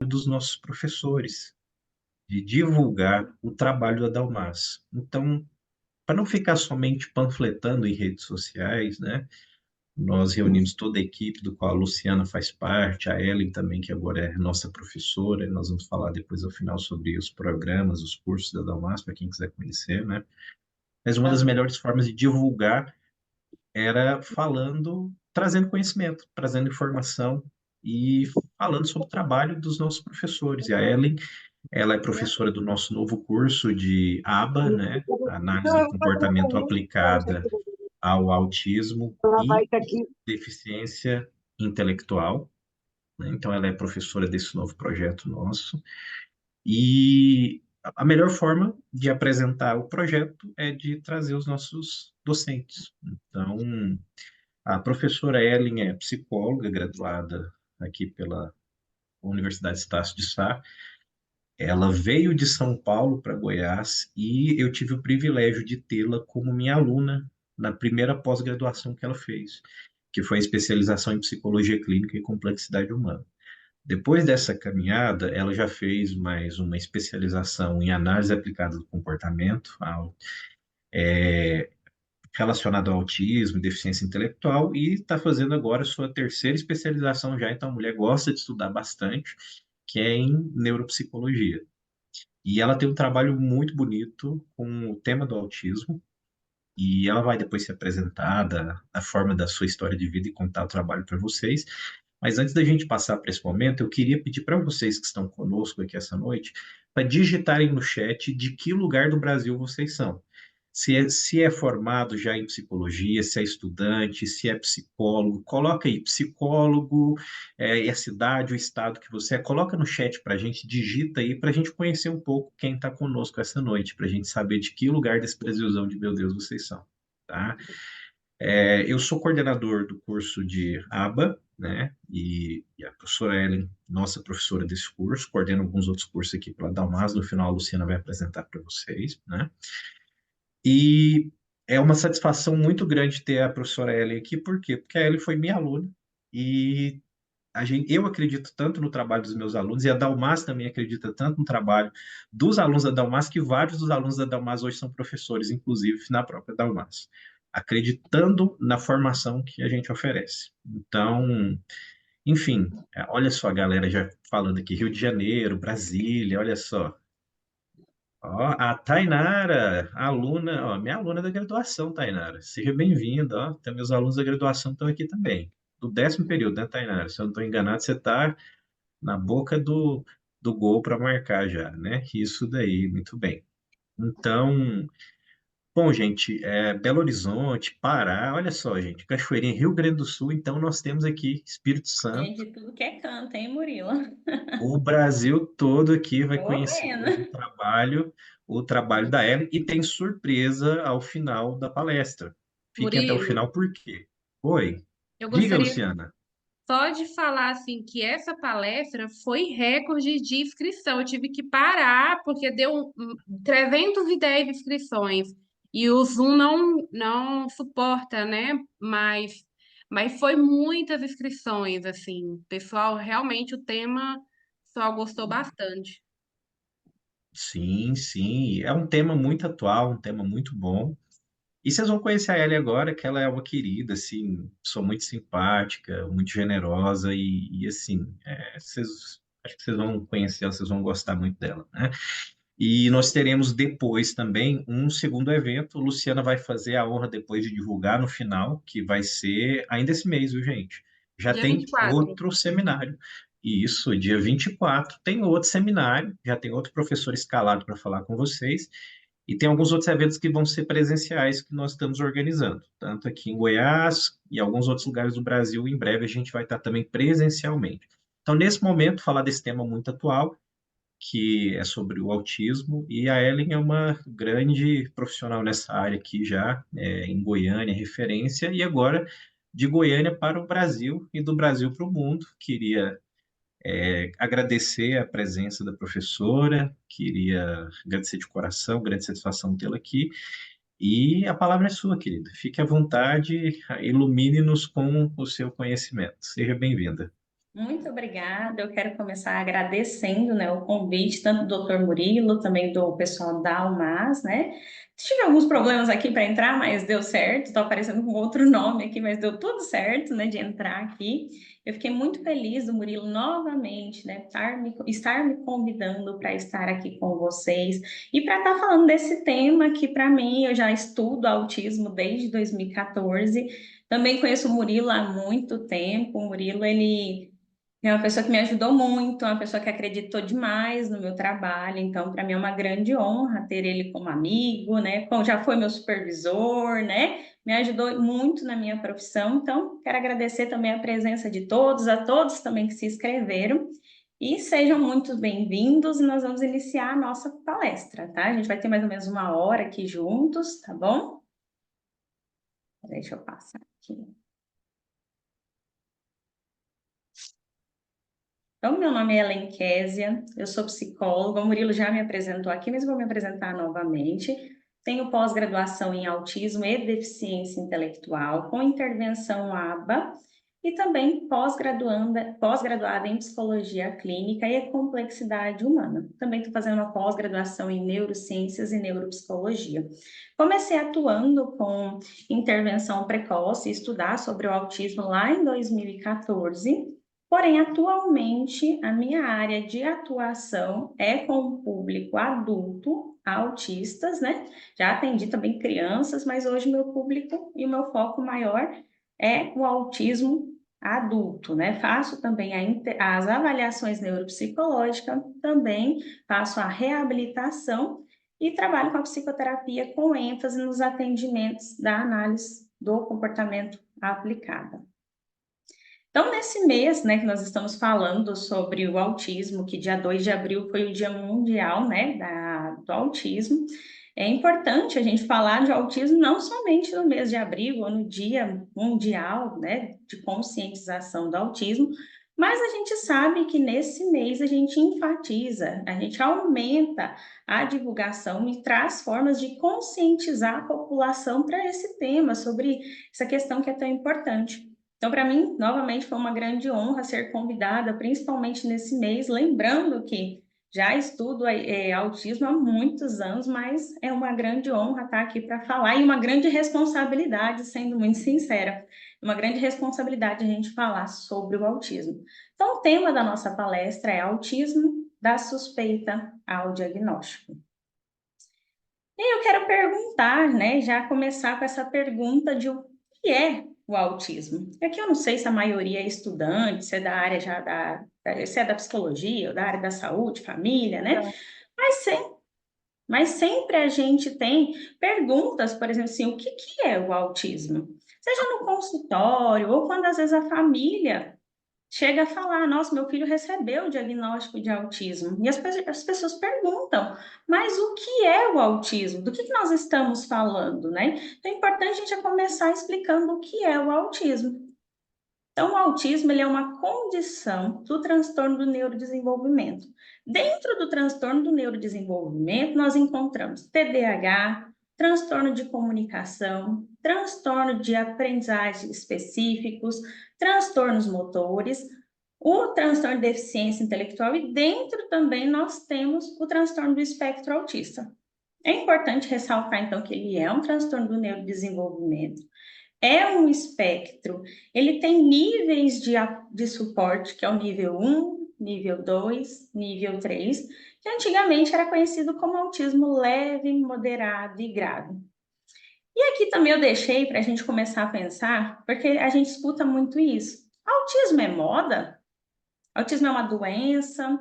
dos nossos professores, de divulgar o trabalho da Dalmas. Então, para não ficar somente panfletando em redes sociais, né? Nós reunimos toda a equipe, do qual a Luciana faz parte, a Ellen também, que agora é nossa professora, e nós vamos falar depois ao final sobre os programas, os cursos da Dalmas, para quem quiser conhecer, né? Mas uma das melhores formas de divulgar era falando, trazendo conhecimento, trazendo informação e falando sobre o trabalho dos nossos professores. E a Ellen, ela é professora do nosso novo curso de ABA, né? Análise do comportamento aplicada ao autismo Ela vai e estar aqui. deficiência intelectual, né? Então, ela é professora desse novo projeto nosso. E a melhor forma de apresentar o projeto é de trazer os nossos docentes. Então, a professora Ellen é psicóloga, graduada aqui pela Universidade Estácio de Sá. Ela veio de São Paulo para Goiás e eu tive o privilégio de tê-la como minha aluna na primeira pós-graduação que ela fez, que foi a especialização em psicologia clínica e complexidade humana. Depois dessa caminhada, ela já fez mais uma especialização em análise aplicada do comportamento, relacionado ao autismo e deficiência intelectual, e está fazendo agora sua terceira especialização já. Então, a mulher gosta de estudar bastante, que é em neuropsicologia. E ela tem um trabalho muito bonito com o tema do autismo, e ela vai depois se apresentar da forma da sua história de vida e contar o trabalho para vocês. Mas antes da gente passar para esse momento, eu queria pedir para vocês que estão conosco aqui essa noite, para digitarem no chat de que lugar do Brasil vocês são. Se é formado já em psicologia, se é estudante, se é psicólogo, coloca aí psicólogo, e a cidade, o estado que você é, coloca no chat para a gente, digita aí para a gente conhecer um pouco quem está conosco essa noite, para a gente saber de que lugar desse Brasilzão de meu Deus vocês são, tá? Eu sou coordenador do curso de ABA, né? E a professora Ellen, nossa professora desse curso, coordena alguns outros cursos aqui pela Dalmas. No final, a Luciana vai apresentar para vocês, né? E é uma satisfação muito grande ter a professora Ellen aqui, por quê? Porque a Ellen foi minha aluna e eu acredito tanto no trabalho dos meus alunos, e a Dalmas também acredita tanto no trabalho dos alunos da Dalmas, que vários dos alunos da Dalmas hoje são professores, inclusive na própria Dalmas, acreditando na formação que a gente oferece. Então, enfim, olha só a galera já falando aqui, Rio de Janeiro, Brasília, olha só. Ó, a Tainara, aluna, ó, minha aluna da graduação, Tainara. Seja bem-vinda, ó. Tem meus alunos da graduação estão aqui também. Do 10º período, né, Tainara? Se eu não estou enganado, você está na boca do gol para marcar já, né? Isso daí, muito bem. Então, bom, gente, Belo Horizonte, Pará, olha só, gente, Cachoeirinha, Rio Grande do Sul, então nós temos aqui Espírito Santo. Gente, tudo que é canto, hein, Murilo? O Brasil todo aqui vai Tô conhecer hoje vendo. o trabalho da Ellen, e tem surpresa ao final da palestra. Fiquem até o Murilo, final, por quê? Oi, eu diga, gostaria Luciana. só de falar assim que essa palestra foi recorde de inscrição. Eu tive que parar porque deu 310 inscrições e o Zoom não suporta, né? Mas foi muitas inscrições, assim. Pessoal, realmente o tema, o pessoal gostou bastante. Sim, sim, é um tema muito atual, um tema muito bom. E vocês vão conhecer a Ellie agora, que ela é uma querida, assim, sou muito simpática, muito generosa e assim, acho que vocês vão conhecer ela, vocês vão gostar muito dela, né? E nós teremos depois também um segundo evento. Luciana vai fazer a honra depois de divulgar no final, que vai ser ainda esse mês, viu, gente? Já Dia vinte tem e quatro. outro seminário. Isso, dia 24 tem outro seminário, já tem outro professor escalado para falar com vocês. E tem alguns outros eventos que vão ser presenciais que nós estamos organizando, tanto aqui em Goiás e alguns outros lugares do Brasil. Em breve a gente vai estar também presencialmente. Então, nesse momento, falar desse tema muito atual, que é sobre o autismo, e a Ellen é uma grande profissional nessa área aqui já, em Goiânia, referência, e agora de Goiânia para o Brasil e do Brasil para o mundo. Queria agradecer a presença da professora, queria agradecer de coração, grande satisfação tê-la aqui, e a palavra é sua, querida. Fique à vontade, ilumine-nos com o seu conhecimento. Seja bem-vinda. Muito obrigada. Eu quero começar agradecendo, né, o convite, tanto do Dr. Murilo, também do pessoal da Almaz, né? Tive alguns problemas aqui para entrar, mas deu certo. Estou aparecendo com outro nome aqui, mas deu tudo certo, né, de entrar aqui. Eu fiquei muito feliz do Murilo novamente, né, estar me convidando para estar aqui com vocês e para estar falando desse tema que, para mim, eu já estudo autismo desde 2014. Também conheço o Murilo há muito tempo. O Murilo, ele é uma pessoa que me ajudou muito, uma pessoa que acreditou demais no meu trabalho, então para mim é uma grande honra ter ele como amigo, né? Como já foi meu supervisor, né? Me ajudou muito na minha profissão, então quero agradecer também a presença de todos, a todos também que se inscreveram, e sejam muito bem-vindos, e nós vamos iniciar a nossa palestra, tá? A gente vai ter mais ou menos uma hora aqui juntos, tá bom? Deixa eu passar aqui. Então, meu nome é Helen Késia, eu sou psicóloga, o Murilo já me apresentou aqui, mas vou me apresentar novamente. Tenho pós-graduação em autismo e deficiência intelectual, com intervenção ABA, e também pós-graduada em psicologia clínica e complexidade humana. Também estou fazendo uma pós-graduação em neurociências e neuropsicologia. Comecei atuando com intervenção precoce, estudar sobre o autismo lá em 2014. Porém, atualmente, a minha área de atuação é com o público adulto, autistas, né? Já atendi também crianças, mas hoje meu público e o meu foco maior é o autismo adulto, né? Faço também as avaliações neuropsicológicas, também faço a reabilitação e trabalho com a psicoterapia com ênfase nos atendimentos da análise do comportamento aplicada. Então, nesse mês, né, que nós estamos falando sobre o autismo, que dia 2 de abril foi o Dia Mundial, né, do Autismo, é importante a gente falar de autismo não somente no mês de abril ou no Dia Mundial, né, de conscientização do autismo, mas a gente sabe que nesse mês a gente enfatiza, a gente aumenta a divulgação e traz formas de conscientizar a população para esse tema, sobre essa questão que é tão importante. Então, para mim, novamente, foi uma grande honra ser convidada, principalmente nesse mês, lembrando que já estudo autismo há muitos anos, mas é uma grande honra estar aqui para falar e uma grande responsabilidade, sendo muito sincera, uma grande responsabilidade a gente falar sobre o autismo. Então, o tema da nossa palestra é autismo, da suspeita ao diagnóstico. E eu quero perguntar, né, já começar com essa pergunta de o que é o autismo. Aqui eu não sei se a maioria é estudante, se é da área se é da psicologia, ou da área da saúde, família, né? Mas, mas sempre a gente tem perguntas, por exemplo, assim, o que é o autismo? Seja no consultório, ou quando às vezes a família chega a falar, nossa, meu filho recebeu o diagnóstico de autismo. E as pessoas perguntam, mas o que é o autismo? Do que nós estamos falando, né? Então é importante a gente já começar explicando o que é o autismo. Então, o autismo ele é uma condição do transtorno do neurodesenvolvimento. Dentro do transtorno do neurodesenvolvimento, nós encontramos TDAH, transtorno de comunicação, transtorno de aprendizagem específicos, transtornos motores, o transtorno de deficiência intelectual e dentro também nós temos o transtorno do espectro autista. É importante ressaltar, então, que ele é um transtorno do neurodesenvolvimento, é um espectro, ele tem níveis de suporte, que é o nível 1, nível 2, nível 3, que antigamente era conhecido como autismo leve, moderado e grave. E aqui também eu deixei para a gente começar a pensar, porque a gente escuta muito isso. Autismo é moda? Autismo é uma doença?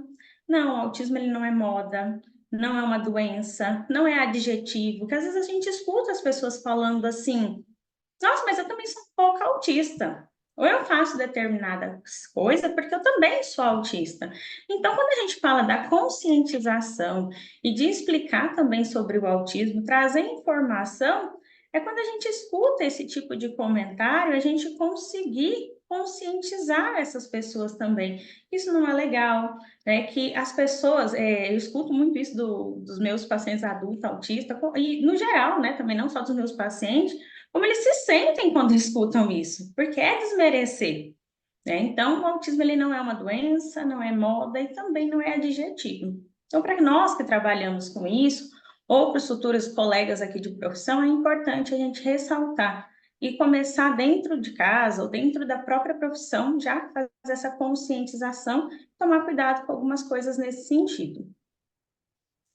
Não, autismo ele não é moda, não é uma doença, não é adjetivo, que às vezes a gente escuta as pessoas falando assim, nossa, mas eu também sou um pouco autista. Ou eu faço determinada coisa porque eu também sou autista. Então, quando a gente fala da conscientização e de explicar também sobre o autismo, trazer informação, é quando a gente escuta esse tipo de comentário, a gente conseguir conscientizar essas pessoas também. Isso não é legal, né? Que as pessoas, eu escuto muito isso dos meus pacientes adultos autistas, e no geral, né? Também não só dos meus pacientes, como eles se sentem quando escutam isso, porque é desmerecer, né? Então, o autismo ele não é uma doença, não é moda e também não é adjetivo. Então, para nós que trabalhamos com isso, ou para os futuros colegas aqui de profissão, é importante a gente ressaltar e começar dentro de casa ou dentro da própria profissão, já fazer essa conscientização, tomar cuidado com algumas coisas nesse sentido.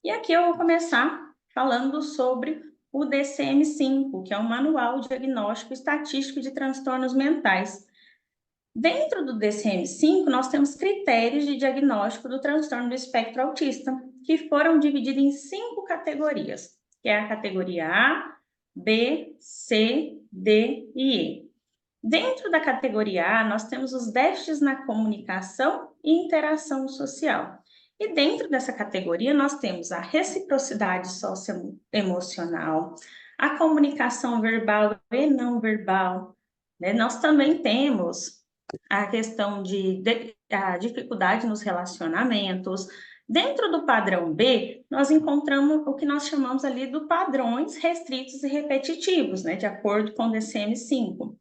E aqui eu vou começar falando sobre o DCM-5, que é um Manual Diagnóstico Estatístico de Transtornos Mentais. Dentro do DCM-5, nós temos critérios de diagnóstico do transtorno do espectro autista, que foram divididos em 5 categorias, que é a categoria A, B, C, D e E. Dentro da categoria A, nós temos os déficits na comunicação e interação social. E dentro dessa categoria, nós temos a reciprocidade socioemocional, a comunicação verbal e não verbal, né? Nós também temos a questão a dificuldade nos relacionamentos. Dentro do padrão B, nós encontramos o que nós chamamos ali de padrões restritos e repetitivos, né? De acordo com o DCM-5,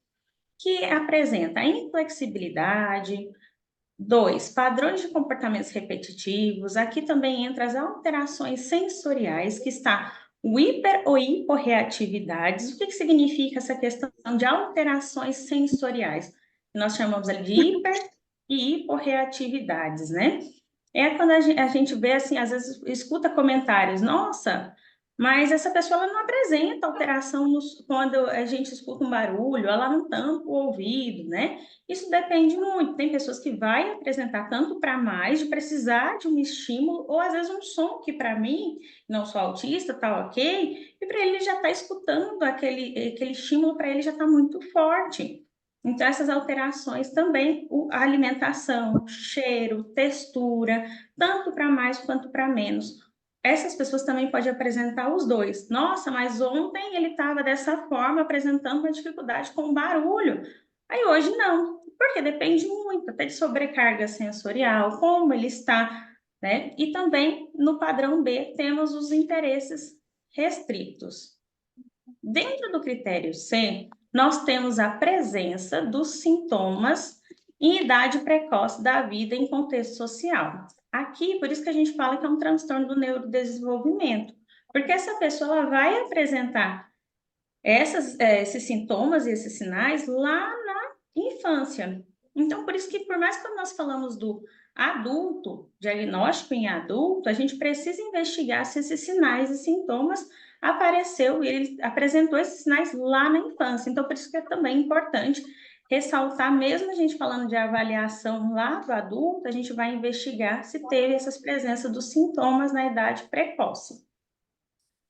que apresenta a inflexibilidade. 2, padrões de comportamentos repetitivos. Aqui também entra as alterações sensoriais, que está o hiper ou hiporreatividades. O que significa essa questão de alterações sensoriais? Nós chamamos ali de hiper e hiporreatividades, né? É quando a gente vê, assim, às vezes escuta comentários, nossa, mas essa pessoa ela não apresenta alteração quando a gente escuta um barulho, ela não tampa o ouvido, né? Isso depende muito. Tem pessoas que vai apresentar tanto para mais, de precisar de um estímulo, ou às vezes um som que para mim, não sou autista, tá ok, e para ele já está escutando aquele estímulo, para ele já está muito forte. Então, essas alterações também, a alimentação, cheiro, textura, tanto para mais quanto para menos. Essas pessoas também podem apresentar os dois. Nossa, mas ontem ele estava dessa forma, apresentando uma dificuldade com barulho. Aí hoje não, porque depende muito até de sobrecarga sensorial, como ele está, né? E também no padrão B temos os interesses restritos. Dentro do critério C, nós temos a presença dos sintomas em idade precoce da vida em contexto social. Aqui, por isso que a gente fala que é um transtorno do neurodesenvolvimento, porque essa pessoa ela vai apresentar esses sintomas e esses sinais lá na infância. Então, por isso que, por mais que nós falamos do adulto, diagnóstico em adulto, a gente precisa investigar se esses sinais e sintomas apareceu e ele apresentou esses sinais lá na infância. Então, por isso que é também importante ressaltar, mesmo a gente falando de avaliação lá do adulto, a gente vai investigar se teve essas presenças dos sintomas na idade precoce.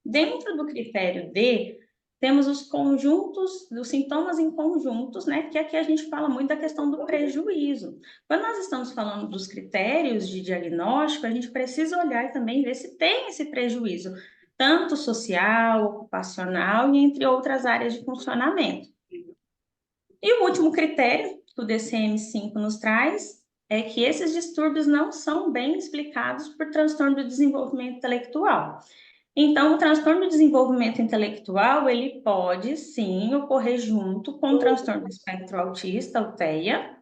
Dentro do critério D, temos os conjuntos, dos sintomas em conjuntos, né? Que aqui a gente fala muito da questão do prejuízo. Quando nós estamos falando dos critérios de diagnóstico, a gente precisa olhar e também ver se tem esse prejuízo, tanto social, ocupacional e entre outras áreas de funcionamento. E o último critério que o DCM-5 nos traz é que esses distúrbios não são bem explicados por transtorno do desenvolvimento intelectual. Então, o transtorno do desenvolvimento intelectual, ele pode, sim, ocorrer junto com o transtorno do espectro autista, o TEA.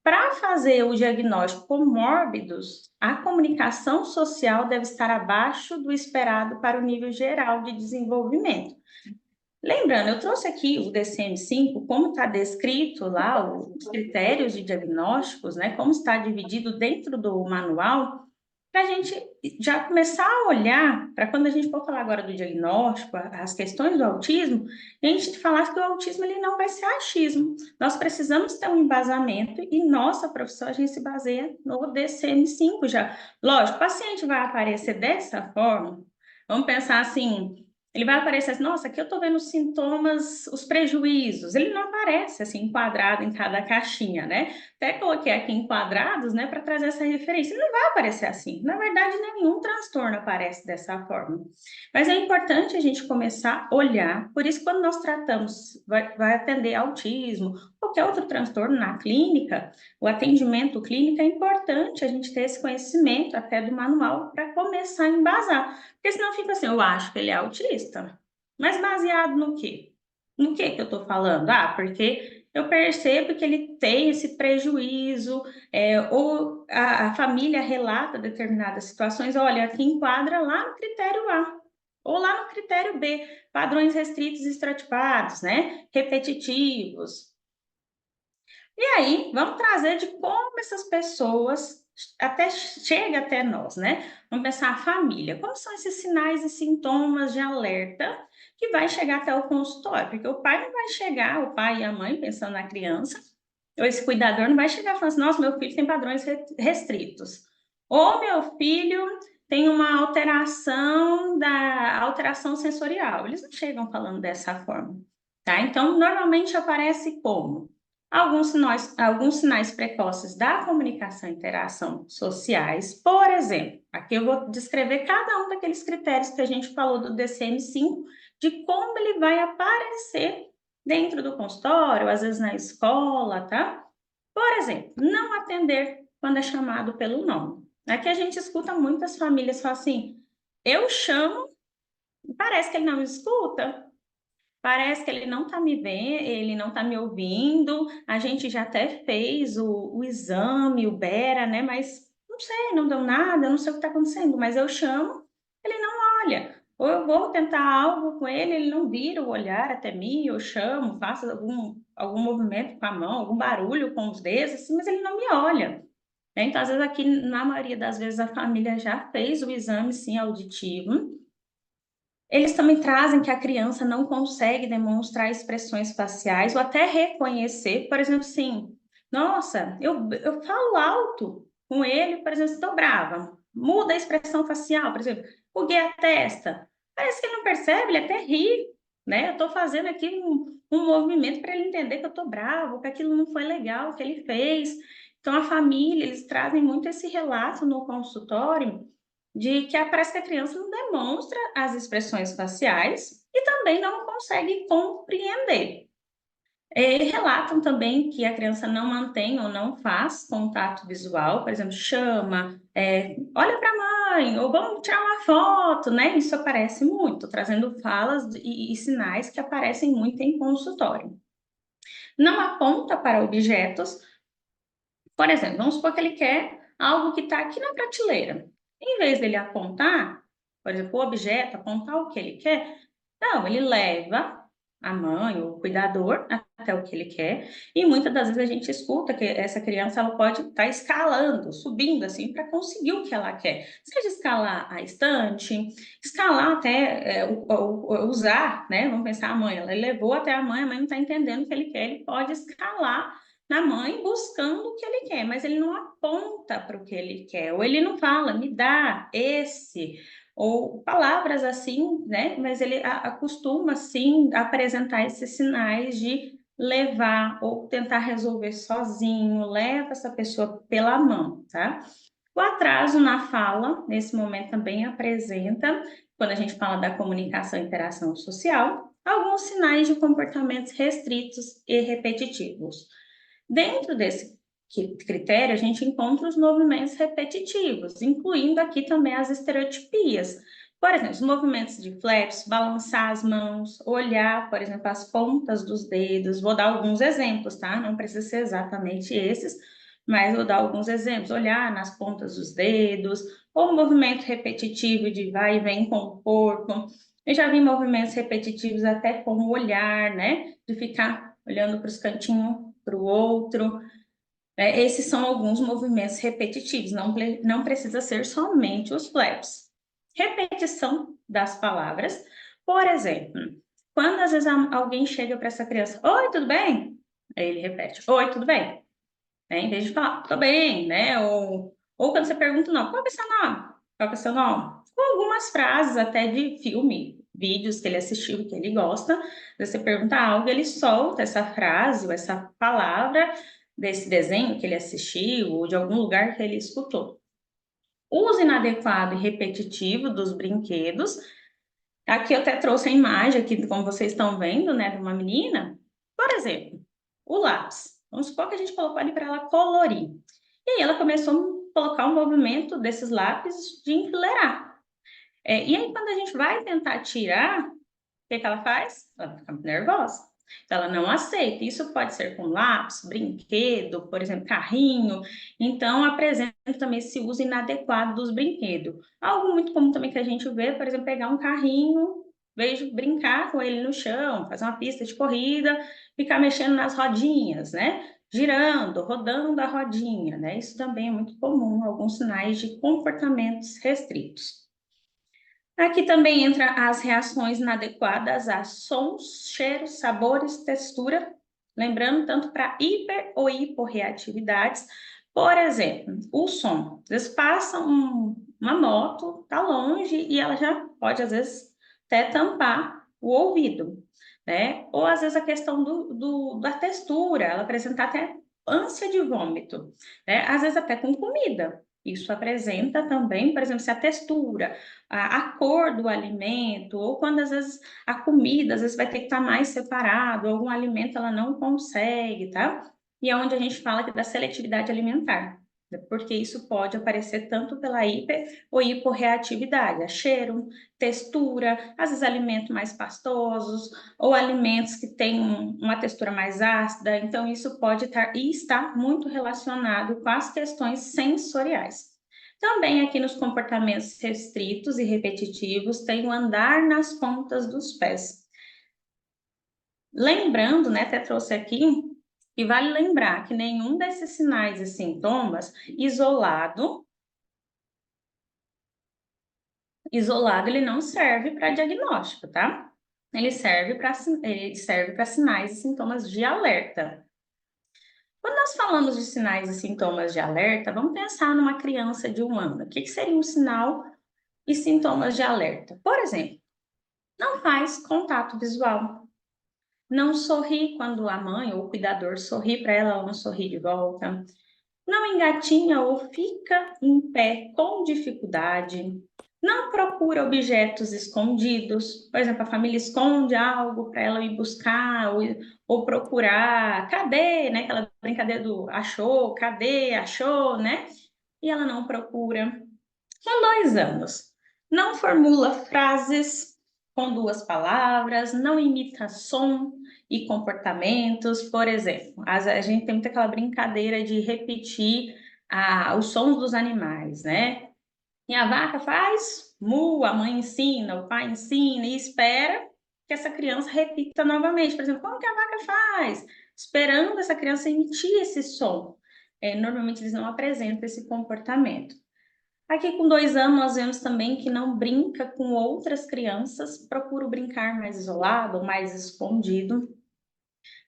Para fazer o diagnóstico comórbidos, a comunicação social deve estar abaixo do esperado para o nível geral de desenvolvimento. Lembrando, eu trouxe aqui o DCM-5, como está descrito lá, os critérios de diagnósticos, né, como está dividido dentro do manual, para a gente já começar a olhar, para quando a gente for falar agora do diagnóstico, as questões do autismo, a gente falar que o autismo ele não vai ser achismo. Nós precisamos ter um embasamento e nossa profissão a gente se baseia no DCM-5 já. Lógico, o paciente vai aparecer dessa forma, vamos pensar assim, ele vai aparecer assim, nossa, aqui eu estou vendo os sintomas, os prejuízos. Ele não aparece assim enquadrado em cada caixinha, né? Até coloquei aqui enquadrados, né, para trazer essa referência. Ele não vai aparecer assim. Na verdade, nenhum transtorno aparece dessa forma. Mas é importante a gente começar a olhar. Por isso, quando nós tratamos, vai atender autismo, qualquer outro transtorno na clínica, o atendimento clínico é importante a gente ter esse conhecimento até do manual para começar a embasar. Porque senão fica assim, eu acho que ele é autista. Mas baseado no quê? No que eu estou falando? Ah, porque eu percebo que ele tem esse prejuízo, ou a família relata determinadas situações, olha, aqui enquadra lá no critério A, ou lá no critério B, padrões restritos e estratificados, né? Repetitivos. E aí, vamos trazer de como essas pessoas até chega até nós, né? Vamos pensar a família. Como são esses sinais e sintomas de alerta que vai chegar até o consultório? Porque o pai não vai chegar, o pai e a mãe pensando na criança, ou esse cuidador não vai chegar falando assim, nossa, meu filho tem padrões restritos. Ou meu filho tem uma alteração sensorial. Eles não chegam falando dessa forma, tá? Então, normalmente aparece como? Alguns sinais precoces da comunicação e interação sociais, por exemplo, aqui eu vou descrever cada um daqueles critérios que a gente falou do DCM-5, de como ele vai aparecer dentro do consultório, às vezes na escola, tá? Por exemplo, não atender quando é chamado pelo nome. Aqui a gente escuta muitas famílias falar assim, eu chamo, parece que ele não me escuta, parece que ele não está me vendo, ele não está me ouvindo. A gente já até fez o exame, o Bera, né? Mas não sei, não deu nada, não sei o que está acontecendo. Mas eu chamo, ele não olha. Ou eu vou tentar algo com ele, ele não vira o olhar até mim, eu chamo, faço algum movimento com a mão, algum barulho com os dedos, assim, mas ele não me olha. Né? Então, às vezes, aqui, na maioria das vezes, a família já fez o exame, sim, auditivo. Eles também trazem que a criança não consegue demonstrar expressões faciais ou até reconhecer, por exemplo, assim, nossa, eu falo alto com ele, por exemplo, estou brava, muda a expressão facial, por exemplo, buguei a testa, parece que ele não percebe, ele até ri, né? Eu estou fazendo aqui um movimento para ele entender que eu estou bravo, que aquilo não foi legal que ele fez. Então, a família, eles trazem muito esse relato no consultório, de que parece que a criança não demonstra as expressões faciais e também não consegue compreender. Relatam também que a criança não mantém ou não faz contato visual, por exemplo, chama, olha para a mãe, ou vamos tirar uma foto, né? Isso aparece muito, trazendo falas e sinais que aparecem muito em consultório. Não aponta para objetos, por exemplo, vamos supor que ele quer algo que está aqui na prateleira. Em vez dele apontar, por exemplo, o objeto, apontar o que ele quer, não, ele leva a mãe ou o cuidador até o que ele quer, e muitas das vezes a gente escuta que essa criança ela pode estar escalando, subindo assim, para conseguir o que ela quer. Seja escalar a estante, escalar até usar, né? Vamos pensar a mãe, ela levou até a mãe não está entendendo o que ele quer, ele pode escalar na mãe buscando o que ele quer, mas ele não aponta para o que ele quer, ou ele não fala, me dá esse, ou palavras assim, né? Mas ele acostuma, sim, apresentar esses sinais de levar ou tentar resolver sozinho, leva essa pessoa pela mão, tá? O atraso na fala, nesse momento, também apresenta, quando a gente fala da comunicação e interação social, alguns sinais de comportamentos restritos e repetitivos. Dentro desse critério, a gente encontra os movimentos repetitivos, incluindo aqui também as estereotipias. Por exemplo, os movimentos de flaps, balançar as mãos, olhar, por exemplo, as pontas dos dedos. Vou dar alguns exemplos, tá? Não precisa ser exatamente esses, mas vou dar alguns exemplos. Olhar nas pontas dos dedos, ou movimento repetitivo de vai e vem com o corpo. Eu já vi movimentos repetitivos até com o olhar, né? De ficar olhando para os cantinhos para o outro. Esses são alguns movimentos repetitivos, não precisa ser somente os flaps. Repetição das palavras. Por exemplo, quando às vezes alguém chega para essa criança, oi, tudo bem? Aí ele repete, oi, tudo bem? Em vez de falar, tudo bem, né? Ou quando você pergunta o nome, qual é o seu nome? Qual é o seu nome? Com algumas frases até de filme, vídeos que ele assistiu, que ele gosta, você pergunta algo, ele solta essa frase ou essa palavra desse desenho que ele assistiu ou de algum lugar que ele escutou. Uso inadequado e repetitivo dos brinquedos. Aqui eu até trouxe a imagem aqui, como vocês estão vendo, né, de uma menina. Por exemplo, o lápis. Vamos supor que a gente colocou ali para ela colorir. E aí ela começou a colocar um movimento desses lápis de enfileirar. E aí quando a gente vai tentar tirar, o que ela faz? Ela fica nervosa. Então, ela não aceita. Isso pode ser com lápis, brinquedo, por exemplo, carrinho. Então, apresenta também esse uso inadequado dos brinquedos. Algo muito comum também que a gente vê, por exemplo, pegar um carrinho, vejo brincar com ele no chão, fazer uma pista de corrida, ficar mexendo nas rodinhas, né? Girando, rodando a rodinha, né? Isso também é muito comum, alguns sinais de comportamentos restritos. Aqui também entra as reações inadequadas a sons, cheiros, sabores, textura, lembrando tanto para hiper ou hiporreatividades. Por exemplo, o som. Às vezes passa uma moto, tá longe e ela já pode, às vezes, até tampar o ouvido, né? Ou às vezes a questão da textura, ela apresenta até ânsia de vômito, né? Às vezes até com comida. Isso apresenta também, por exemplo, se a textura, a cor do alimento, ou quando às vezes a comida, às vezes vai ter que estar mais separado, algum alimento ela não consegue, tá? E é onde a gente fala que da seletividade alimentar, porque isso pode aparecer tanto pela hiper ou hiporreatividade, a cheiro, textura, às vezes alimentos mais pastosos, ou alimentos que têm uma textura mais ácida, então isso pode estar e está muito relacionado com as questões sensoriais. Também aqui nos comportamentos restritos e repetitivos tem o andar nas pontas dos pés. Lembrando, né, até trouxe aqui, e vale lembrar que nenhum desses sinais e sintomas isolado ele não serve para diagnóstico, tá? Ele serve para sinais e sintomas de alerta. Quando nós falamos de sinais e sintomas de alerta, vamos pensar numa criança de 1 ano. O que seria um sinal e sintomas de alerta? Por exemplo, não faz contato visual, não sorri quando a mãe ou o cuidador sorri para ela, ela não sorri de volta, não engatinha ou fica em pé com dificuldade, não procura objetos escondidos, por exemplo, a família esconde algo para ela ir buscar ou procurar, cadê, né? Aquela brincadeira do achou, cadê, achou, né? E ela não procura. Com 2 anos, não formula frases com 2 palavras, não imita som e comportamentos, por exemplo. A gente tem muito aquela brincadeira de repetir os sons dos animais, né? E a vaca faz mu, a mãe ensina, o pai ensina e espera que essa criança repita novamente. Por exemplo, como que a vaca faz? Esperando essa criança emitir esse som. Normalmente eles não apresentam esse comportamento. Aqui com 2 anos nós vemos também que não brinca com outras crianças, procura brincar mais isolado, mais escondido.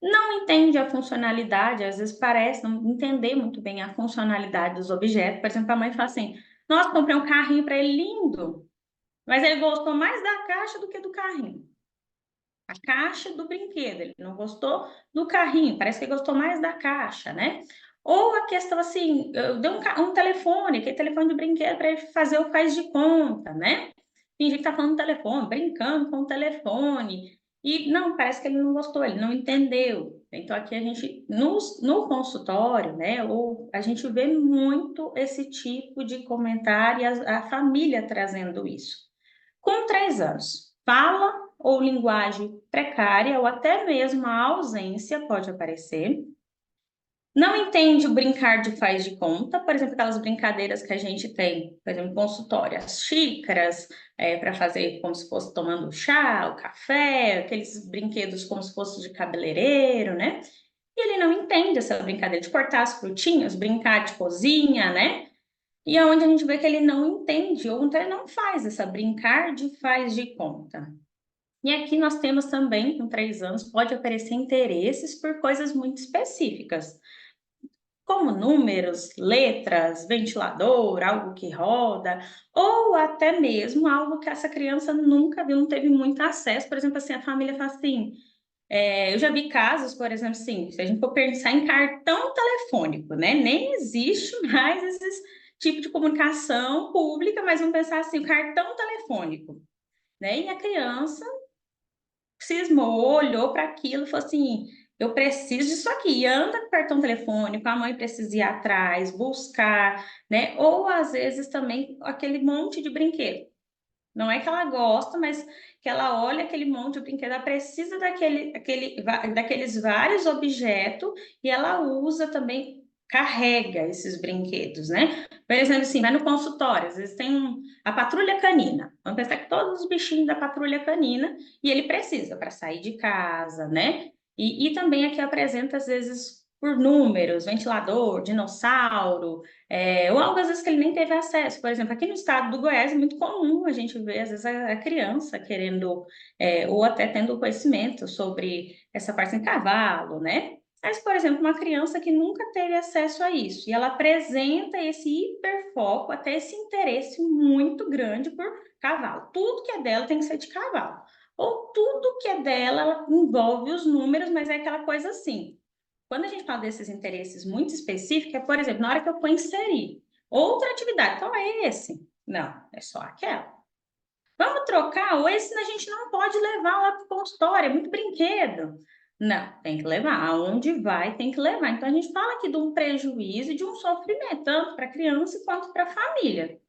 Não entende a funcionalidade, às vezes parece não entender muito bem a funcionalidade dos objetos. Por exemplo, a mãe fala assim, nossa, comprei um carrinho para ele lindo, mas ele gostou mais da caixa do que do carrinho. A caixa do brinquedo, ele não gostou do carrinho, parece que ele gostou mais da caixa, né? Ou a questão assim, eu dei um telefone, aquele telefone de brinquedo para ele fazer o faz de conta, né? Tem gente que tá falando no telefone, brincando com o telefone, e não, parece que ele não gostou, ele não entendeu. Então, aqui a gente, no consultório, né, ou a gente vê muito esse tipo de comentário e a família trazendo isso. Com 3 anos, fala ou linguagem precária, ou até mesmo a ausência pode aparecer. Não entende o brincar de faz de conta, por exemplo, aquelas brincadeiras que a gente tem, por exemplo, consultório, as xícaras, para fazer como se fosse tomando chá, o café, aqueles brinquedos como se fosse de cabeleireiro, né? E ele não entende essa brincadeira de cortar as frutinhas, brincar de cozinha, né? E é onde a gente vê que ele não entende, ou então ele não faz essa brincar de faz de conta. E aqui nós temos também, com 3 anos, pode aparecer interesses por coisas muito específicas, como números, letras, ventilador, algo que roda, ou até mesmo algo que essa criança nunca viu, não teve muito acesso. Por exemplo, assim, a família fala assim, eu já vi casos, por exemplo, assim, se a gente for pensar em cartão telefônico, né? Nem existe mais esse tipo de comunicação pública, mas vamos pensar assim, o cartão telefônico, né? E a criança cismou, olhou para aquilo e falou assim, eu preciso disso aqui, e anda com o cartão telefônico, a mãe precisa ir atrás, buscar, né? Ou às vezes também aquele monte de brinquedo. Não é que ela gosta, mas que ela olha aquele monte de brinquedo, ela precisa daqueles vários objetos e ela usa também, carrega esses brinquedos, né? Por exemplo, assim, vai no consultório, às vezes tem a patrulha canina. Vamos pensar que todos os bichinhos da patrulha canina e ele precisa para sair de casa, né? E também aqui apresenta, às vezes, por números, ventilador, dinossauro, ou algo às vezes que ele nem teve acesso. Por exemplo, aqui no estado do Goiás é muito comum a gente ver, às vezes, a criança querendo, ou até tendo conhecimento sobre essa parte em cavalo, né? Mas, por exemplo, uma criança que nunca teve acesso a isso, e ela apresenta esse hiperfoco, até esse interesse muito grande por cavalo. Tudo que é dela tem que ser de cavalo. Ou tudo que é dela, ela envolve os números, mas é aquela coisa assim. Quando a gente fala desses interesses muito específicos, é, por exemplo, na hora que eu for inserir outra atividade, qual é esse? Não, é só aquela. Vamos trocar? Ou esse a gente não pode levar lá para o consultório, é muito brinquedo. Não, tem que levar. Aonde vai, tem que levar. Então, a gente fala aqui de um prejuízo e de um sofrimento, tanto para a criança quanto para a família.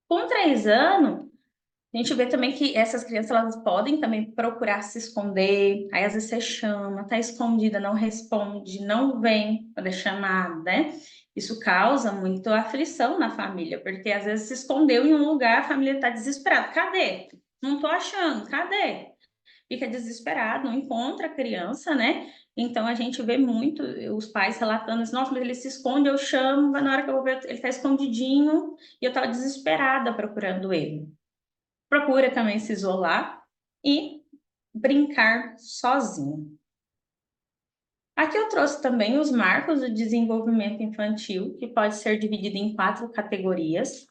Com 3 anos, a gente vê também que essas crianças elas podem também procurar se esconder, aí às vezes você chama, tá escondida, não responde, não vem quando é chamada, né? Isso causa muita aflição na família, porque às vezes se escondeu em um lugar, a família está desesperada. Cadê? Não tô achando, cadê? Fica desesperado, não encontra a criança, né? Então a gente vê muito os pais relatando assim, nossa, mas ele se esconde, eu chamo, na hora que eu vou ver, ele está escondidinho, e eu estava desesperada procurando ele. Procura também se isolar e brincar sozinho. Aqui eu trouxe também os marcos do desenvolvimento infantil, que pode ser dividido em 4 categorias: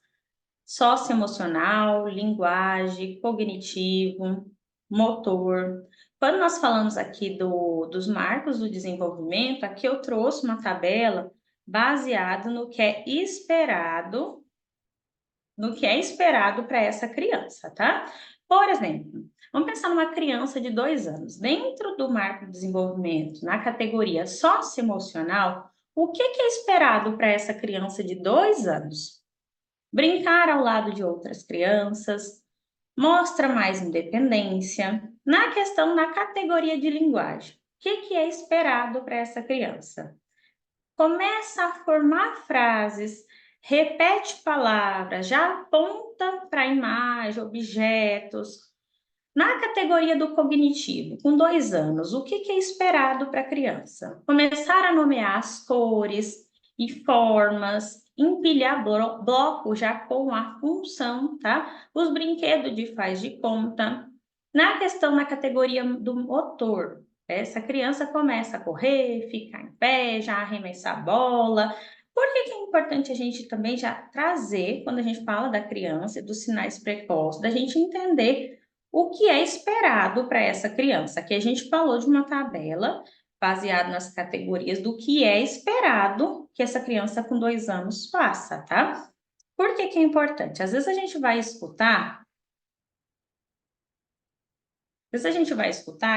socioemocional, linguagem, cognitivo, motor. Quando nós falamos aqui dos marcos do desenvolvimento, aqui eu trouxe uma tabela baseada no que é esperado para essa criança, tá? Por exemplo, vamos pensar numa criança de 2 anos. Dentro do marco de desenvolvimento, na categoria socioemocional, o que é esperado para essa criança de 2 anos? Brincar ao lado de outras crianças, mostra mais independência. Na questão, na categoria de linguagem, o que é esperado para essa criança? Começa a formar frases, repete palavras, já aponta para a imagem, objetos. Na categoria do cognitivo, com 2 anos, o que é esperado para a criança? Começar a nomear as cores e formas, empilhar bloco já com a função, tá? Os brinquedos de faz de conta. Na categoria do motor, essa criança começa a correr, ficar em pé, já arremessar a bola. Por que é importante a gente também já trazer, quando a gente fala da criança e dos sinais precoces, da gente entender o que é esperado para essa criança? Aqui a gente falou de uma tabela baseada nas categorias do que é esperado que essa criança com 2 anos faça, tá? Por que é importante? Às vezes a gente vai escutar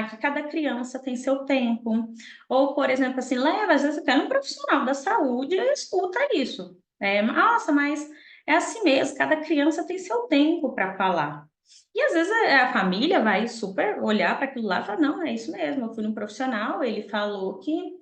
que cada criança tem seu tempo, ou, por exemplo, assim, leva, às vezes até no profissional da saúde escuta isso. Nossa, mas é assim mesmo, cada criança tem seu tempo para falar. E às vezes a família vai super olhar para aquilo lá e falar, não, é isso mesmo, eu fui no profissional, ele falou que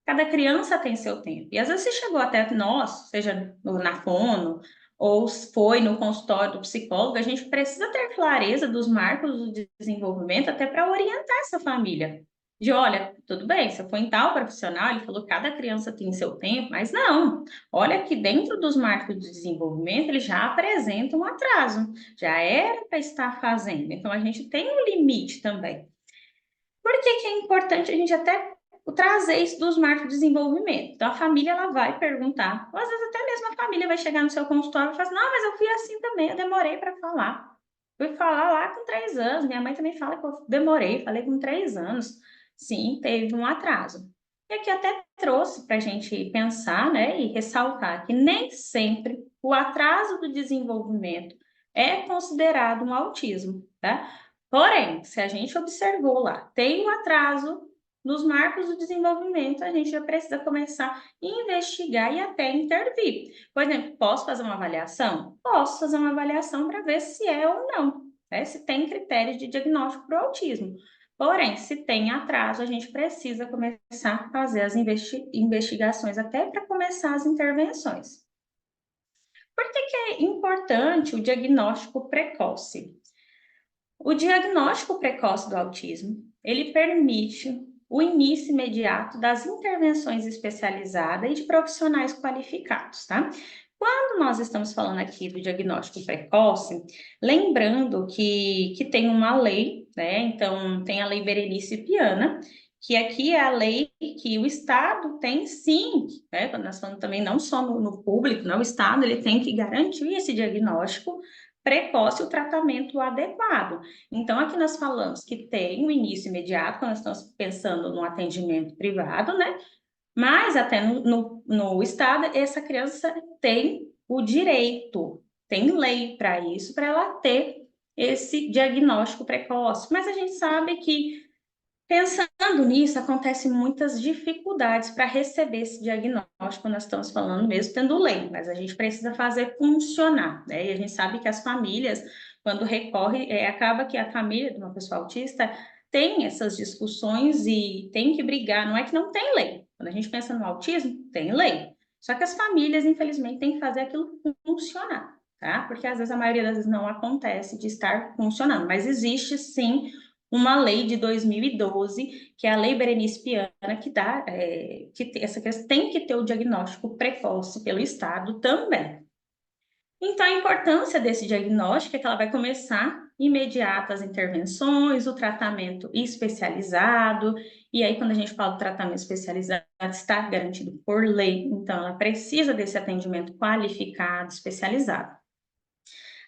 cada criança tem seu tempo. E às vezes você chegou até nós, seja na fono, ou foi no consultório do psicólogo, a gente precisa ter clareza dos marcos do desenvolvimento até para orientar essa família. De, olha, tudo bem, você foi em tal profissional, ele falou que cada criança tem seu tempo, mas não. Olha que dentro dos marcos do desenvolvimento, ele já apresenta um atraso. Já era para estar fazendo. Então, a gente tem um limite também. Por que é importante a gente até trazer isso dos marcos de desenvolvimento? Então, a família ela vai perguntar, ou às vezes até mesmo a família vai chegar no seu consultório e falar assim, não, mas eu fui assim também, eu demorei para falar. Fui falar lá com 3 anos, minha mãe também fala que eu demorei, falei com 3 anos. Sim, teve um atraso. E aqui até trouxe para a gente pensar, né, e ressaltar que nem sempre o atraso do desenvolvimento é considerado um autismo, tá? Porém, se a gente observou lá, tem um atraso, nos marcos do desenvolvimento, a gente já precisa começar a investigar e até intervir. Por exemplo, posso fazer uma avaliação? Posso fazer uma avaliação para ver se é ou não, né? Se tem critérios de diagnóstico para o autismo. Porém, se tem atraso, a gente precisa começar a fazer as investigações até para começar as intervenções. Por que é importante o diagnóstico precoce? O diagnóstico precoce do autismo, ele permite o início imediato das intervenções especializadas e de profissionais qualificados, tá? Quando nós estamos falando aqui do diagnóstico precoce, lembrando que tem uma lei, né? Então, tem a Lei Berenice Viana, que aqui é a lei que o Estado tem sim, né? Quando nós falamos também não só no público, não, o Estado ele tem que garantir esse diagnóstico precoce, o tratamento adequado. Então, aqui nós falamos que tem um início imediato, quando nós estamos pensando no atendimento privado, né? Mas até no Estado, essa criança tem o direito, tem lei para isso, para ela ter esse diagnóstico precoce. Mas a gente sabe que, pensando nisso, acontecem muitas dificuldades para receber esse diagnóstico, nós estamos falando mesmo tendo lei, mas a gente precisa fazer funcionar, né? E a gente sabe que as famílias, quando recorre, acaba que a família de uma pessoa autista tem essas discussões e tem que brigar, não é que não tem lei. Quando a gente pensa no autismo, tem lei. Só que as famílias, infelizmente, têm que fazer aquilo funcionar, tá? Porque às vezes a maioria das vezes não acontece de estar funcionando, mas existe sim uma lei de 2012, que é a Lei Berenice Viana, que dá, essa criança tem que ter o diagnóstico precoce pelo Estado também. Então, a importância desse diagnóstico é que ela vai começar imediato as intervenções, o tratamento especializado, e aí quando a gente fala do tratamento especializado, está garantido por lei, então ela precisa desse atendimento qualificado, especializado.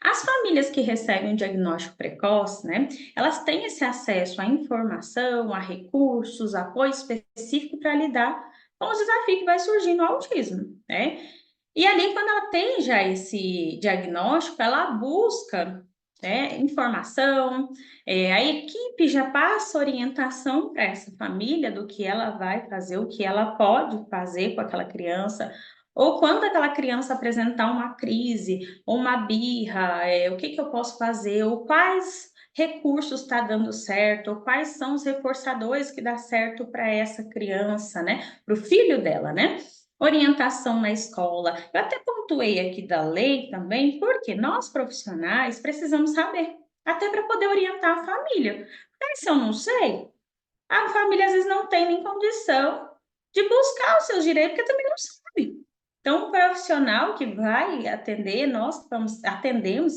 As famílias que recebem um diagnóstico precoce, né, elas têm esse acesso à informação, a recursos, apoio específico para lidar com os desafios que vai surgir no autismo, né? E ali, quando ela tem já esse diagnóstico, ela busca, né, informação, a equipe já passa orientação para essa família do que ela vai fazer, o que ela pode fazer com aquela criança, ou quando aquela criança apresentar uma crise, ou uma birra, o que eu posso fazer, ou quais recursos está dando certo, ou quais são os reforçadores que dá certo para essa criança, né, para o filho dela, né? Orientação na escola. Eu até pontuei aqui da lei também, porque nós profissionais precisamos saber, até para poder orientar a família. Porque se eu não sei, a família às vezes não tem nem condição de buscar os seus direitos, porque também não sabe. Então, o profissional que vai atender, nós que atendemos,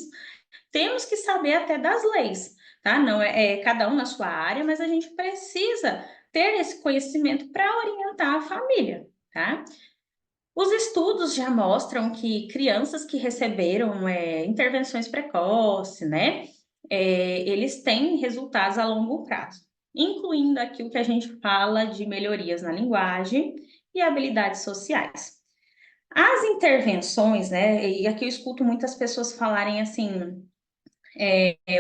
temos que saber até das leis, tá? Não é cada um na sua área, mas a gente precisa ter esse conhecimento para orientar a família, tá? Os estudos já mostram que crianças que receberam intervenções precoces, né, eles têm resultados a longo prazo, incluindo aqui o que a gente fala de melhorias na linguagem e habilidades sociais. As intervenções, né, e aqui eu escuto muitas pessoas falarem assim,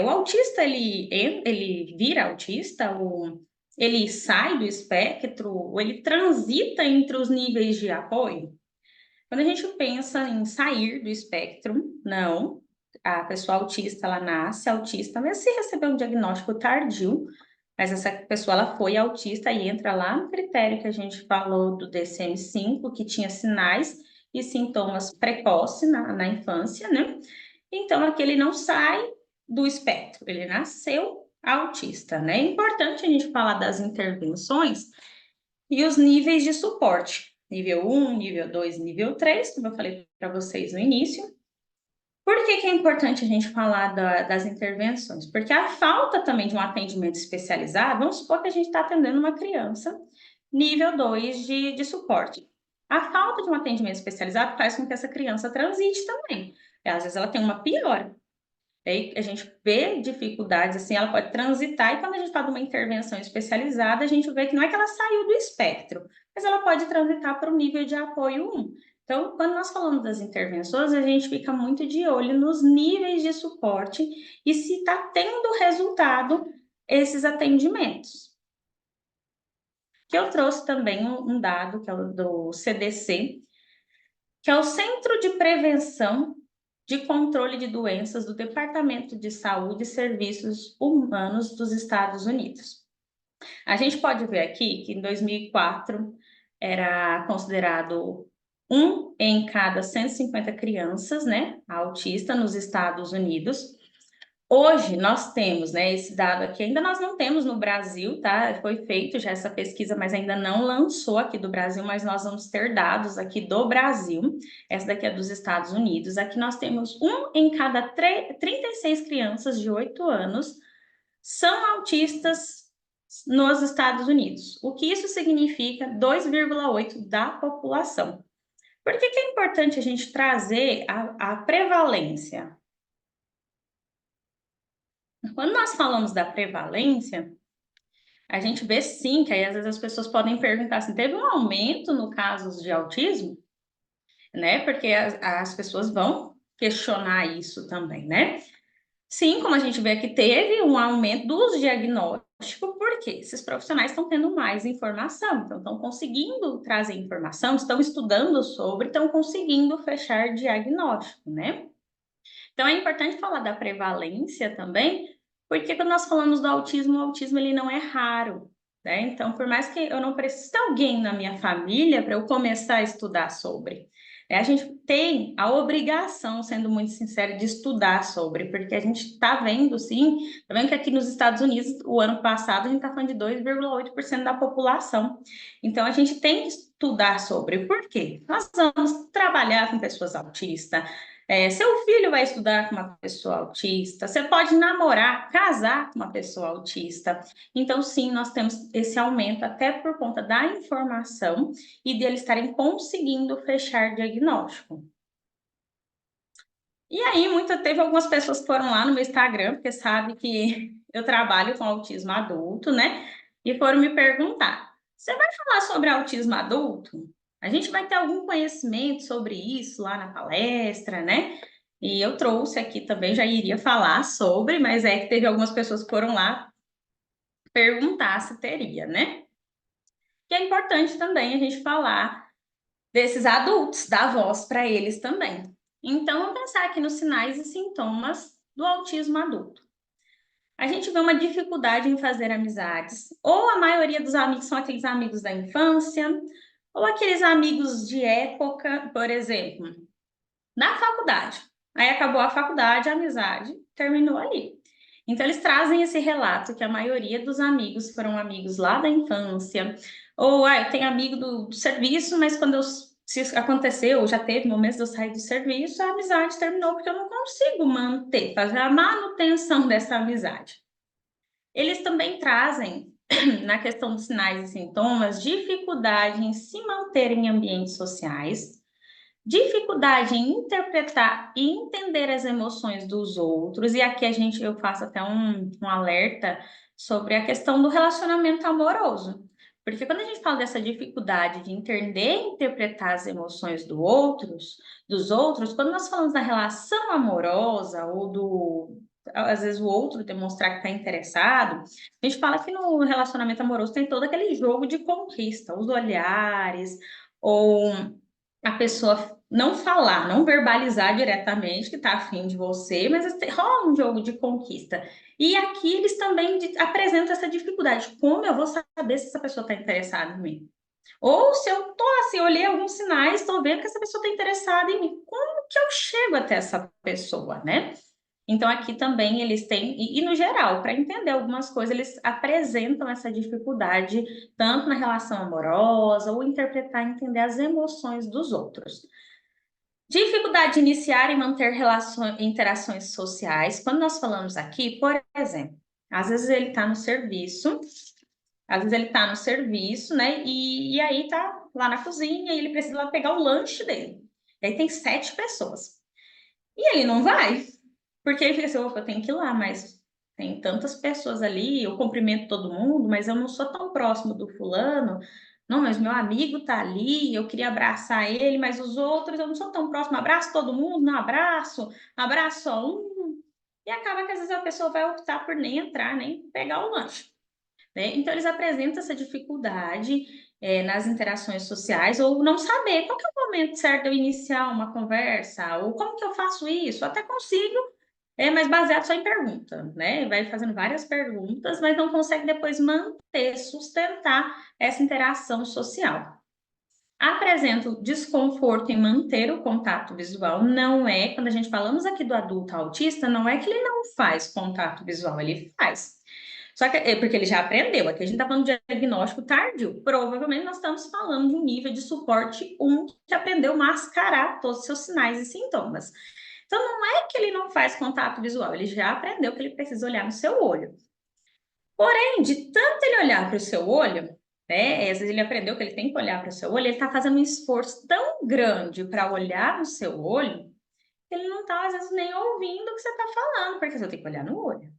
o autista, ele vira autista, ou ele sai do espectro, ou ele transita entre os níveis de apoio? Quando a gente pensa em sair do espectro, não. A pessoa autista, ela nasce autista, mesmo se receber um diagnóstico tardio, mas essa pessoa, ela foi autista e entra lá no critério que a gente falou do DSM-5, que tinha sinais e sintomas precoces na infância, né? Então, aqui ele não sai do espectro, ele nasceu autista, né? É importante a gente falar das intervenções e os níveis de suporte. Nível 1, nível 2, nível 3, como eu falei para vocês no início. Por que é importante a gente falar das intervenções? Porque a falta também de um atendimento especializado, vamos supor que a gente está atendendo uma criança nível 2 de suporte. A falta de um atendimento especializado faz com que essa criança transite também. E, às vezes ela tem uma piora. Aí a gente vê dificuldades, assim, ela pode transitar, e quando a gente fala de uma intervenção especializada, a gente vê que não é que ela saiu do espectro, mas ela pode transitar para o nível de apoio 1. Então, quando nós falamos das intervenções, a gente fica muito de olho nos níveis de suporte e se está tendo resultado esses atendimentos. que eu trouxe também um dado, que é o do CDC, que é o Centro de Prevenção de Controle de Doenças do Departamento de Saúde e Serviços Humanos dos Estados Unidos. A gente pode ver aqui que em 2004 era considerado 1 em cada 150 crianças, né, autista nos Estados Unidos. Hoje nós temos, né, esse dado aqui, ainda nós não temos no Brasil, tá? Foi feito já essa pesquisa, mas ainda não lançou aqui do Brasil, mas nós vamos ter dados aqui do Brasil. Essa daqui é dos Estados Unidos. Aqui nós temos 1 em cada 36 crianças de 8 anos são autistas nos Estados Unidos. O que isso significa? 2,8% da população. Por que é importante a gente trazer a prevalência? Quando nós falamos da prevalência, a gente vê sim que aí às vezes as pessoas podem perguntar assim, teve um aumento no casos de autismo? Né? Porque as pessoas vão questionar isso também, né? Sim, como a gente vê aqui, teve um aumento dos diagnósticos, porque esses profissionais estão tendo mais informação, então estão conseguindo trazer informação, estão estudando sobre, estão conseguindo fechar diagnóstico, né? Então é importante falar da prevalência também, porque quando nós falamos do autismo, o autismo ele não é raro, né? Então, por mais que eu não precise ter alguém na minha família para eu começar a estudar sobre, a gente tem a obrigação, sendo muito sincero, de estudar sobre, porque a gente está vendo, sim, está vendo que aqui nos Estados Unidos, o ano passado, a gente está falando de 2,8% da população. Então, a gente tem que estudar sobre. Por quê? Nós vamos trabalhar com pessoas autistas, seu filho vai estudar com uma pessoa autista, você pode namorar, casar com uma pessoa autista. Então, sim, nós temos esse aumento até por conta da informação e deles estarem conseguindo fechar diagnóstico. E aí, teve algumas pessoas que foram lá no meu Instagram, porque sabe que eu trabalho com autismo adulto, né? E foram me perguntar: você vai falar sobre autismo adulto? A gente vai ter algum conhecimento sobre isso lá na palestra, né? E eu trouxe aqui também, já iria falar sobre, mas é que teve algumas pessoas que foram lá perguntar se teria, né? Que é importante também a gente falar desses adultos, dar voz para eles também. Então, vamos pensar aqui nos sinais e sintomas do autismo adulto. A gente vê uma dificuldade em fazer amizades, ou a maioria dos amigos são aqueles amigos da infância, ou aqueles amigos de época, por exemplo, na faculdade. Aí acabou a faculdade, a amizade terminou ali. Então, eles trazem esse relato que a maioria dos amigos foram amigos lá da infância, ou eu tenho amigo do serviço, mas quando se aconteceu, já teve momentos de eu sair do serviço, a amizade terminou porque eu não consigo manter, fazer a manutenção dessa amizade. Eles também trazem, na questão dos sinais e sintomas, dificuldade em se manter em ambientes sociais, dificuldade em interpretar e entender as emoções dos outros, e aqui eu faço até um alerta sobre a questão do relacionamento amoroso. Porque quando a gente fala dessa dificuldade de entender e interpretar as emoções dos outros, quando nós falamos da relação amorosa ou às vezes o outro demonstrar que está interessado, a gente fala que no relacionamento amoroso tem todo aquele jogo de conquista, os olhares, ou a pessoa não falar, não verbalizar diretamente que está afim de você, mas rola um jogo de conquista. E aqui eles também apresentam essa dificuldade. Como eu vou saber se essa pessoa está interessada em mim? Ou se eu tô assim, olhei alguns sinais, estou vendo que essa pessoa está interessada em mim. Como que eu chego até essa pessoa, né? Então, aqui também eles têm, e no geral, para entender algumas coisas, eles apresentam essa dificuldade, tanto na relação amorosa, ou interpretar e entender as emoções dos outros. Dificuldade de iniciar e manter interações sociais. Quando nós falamos aqui, por exemplo, às vezes ele está no serviço, né? E aí tá lá na cozinha e ele precisa lá pegar o lanche dele. E aí tem 7 pessoas. E ele não vai. Porque ele fica assim, opa, eu tenho que ir lá, mas tem tantas pessoas ali, eu cumprimento todo mundo, mas eu não sou tão próximo do fulano. Não, mas meu amigo tá ali, eu queria abraçar ele, mas os outros eu não sou tão próximo. Abraço todo mundo, não abraço, abraço só um. E acaba que às vezes a pessoa vai optar por nem entrar, nem pegar o lanche. né? Então, eles apresentam essa dificuldade nas interações sociais, ou não saber qual que é o momento certo de eu iniciar uma conversa, ou como que eu faço isso. Até consigo, mas baseado só em pergunta, né? Vai fazendo várias perguntas, mas não consegue depois manter, sustentar essa interação social. Apresento desconforto em manter o contato visual. Não é, quando a gente falamos aqui do adulto autista, não é que ele não faz contato visual, ele faz. Só que é porque ele já aprendeu. Aqui a gente está falando de diagnóstico tardio. Provavelmente nós estamos falando de um nível de suporte 1 que aprendeu a mascarar todos os seus sinais e sintomas. Então, não é que ele não faz contato visual, ele já aprendeu que ele precisa olhar no seu olho. Porém, de tanto ele olhar para o seu olho, né? Às vezes ele aprendeu que ele tem que olhar para o seu olho, ele está fazendo um esforço tão grande para olhar no seu olho, que ele não está, às vezes, nem ouvindo o que você está falando, porque você tem que olhar no olho.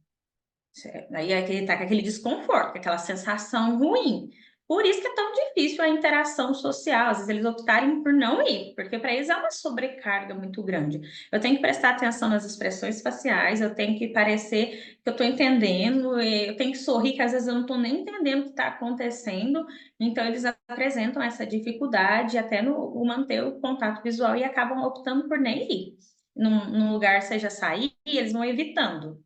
Aí é que ele está com aquele desconforto, com aquela sensação ruim. Por isso que é tão difícil a interação social. Às vezes eles optarem por não ir, porque para eles é uma sobrecarga muito grande. Eu tenho que prestar atenção nas expressões faciais, eu tenho que parecer que eu estou entendendo, eu tenho que sorrir, que às vezes eu não estou nem entendendo o que está acontecendo. Então, eles apresentam essa dificuldade até no manter o contato visual e acabam optando por nem ir. Num lugar, seja sair, eles vão evitando.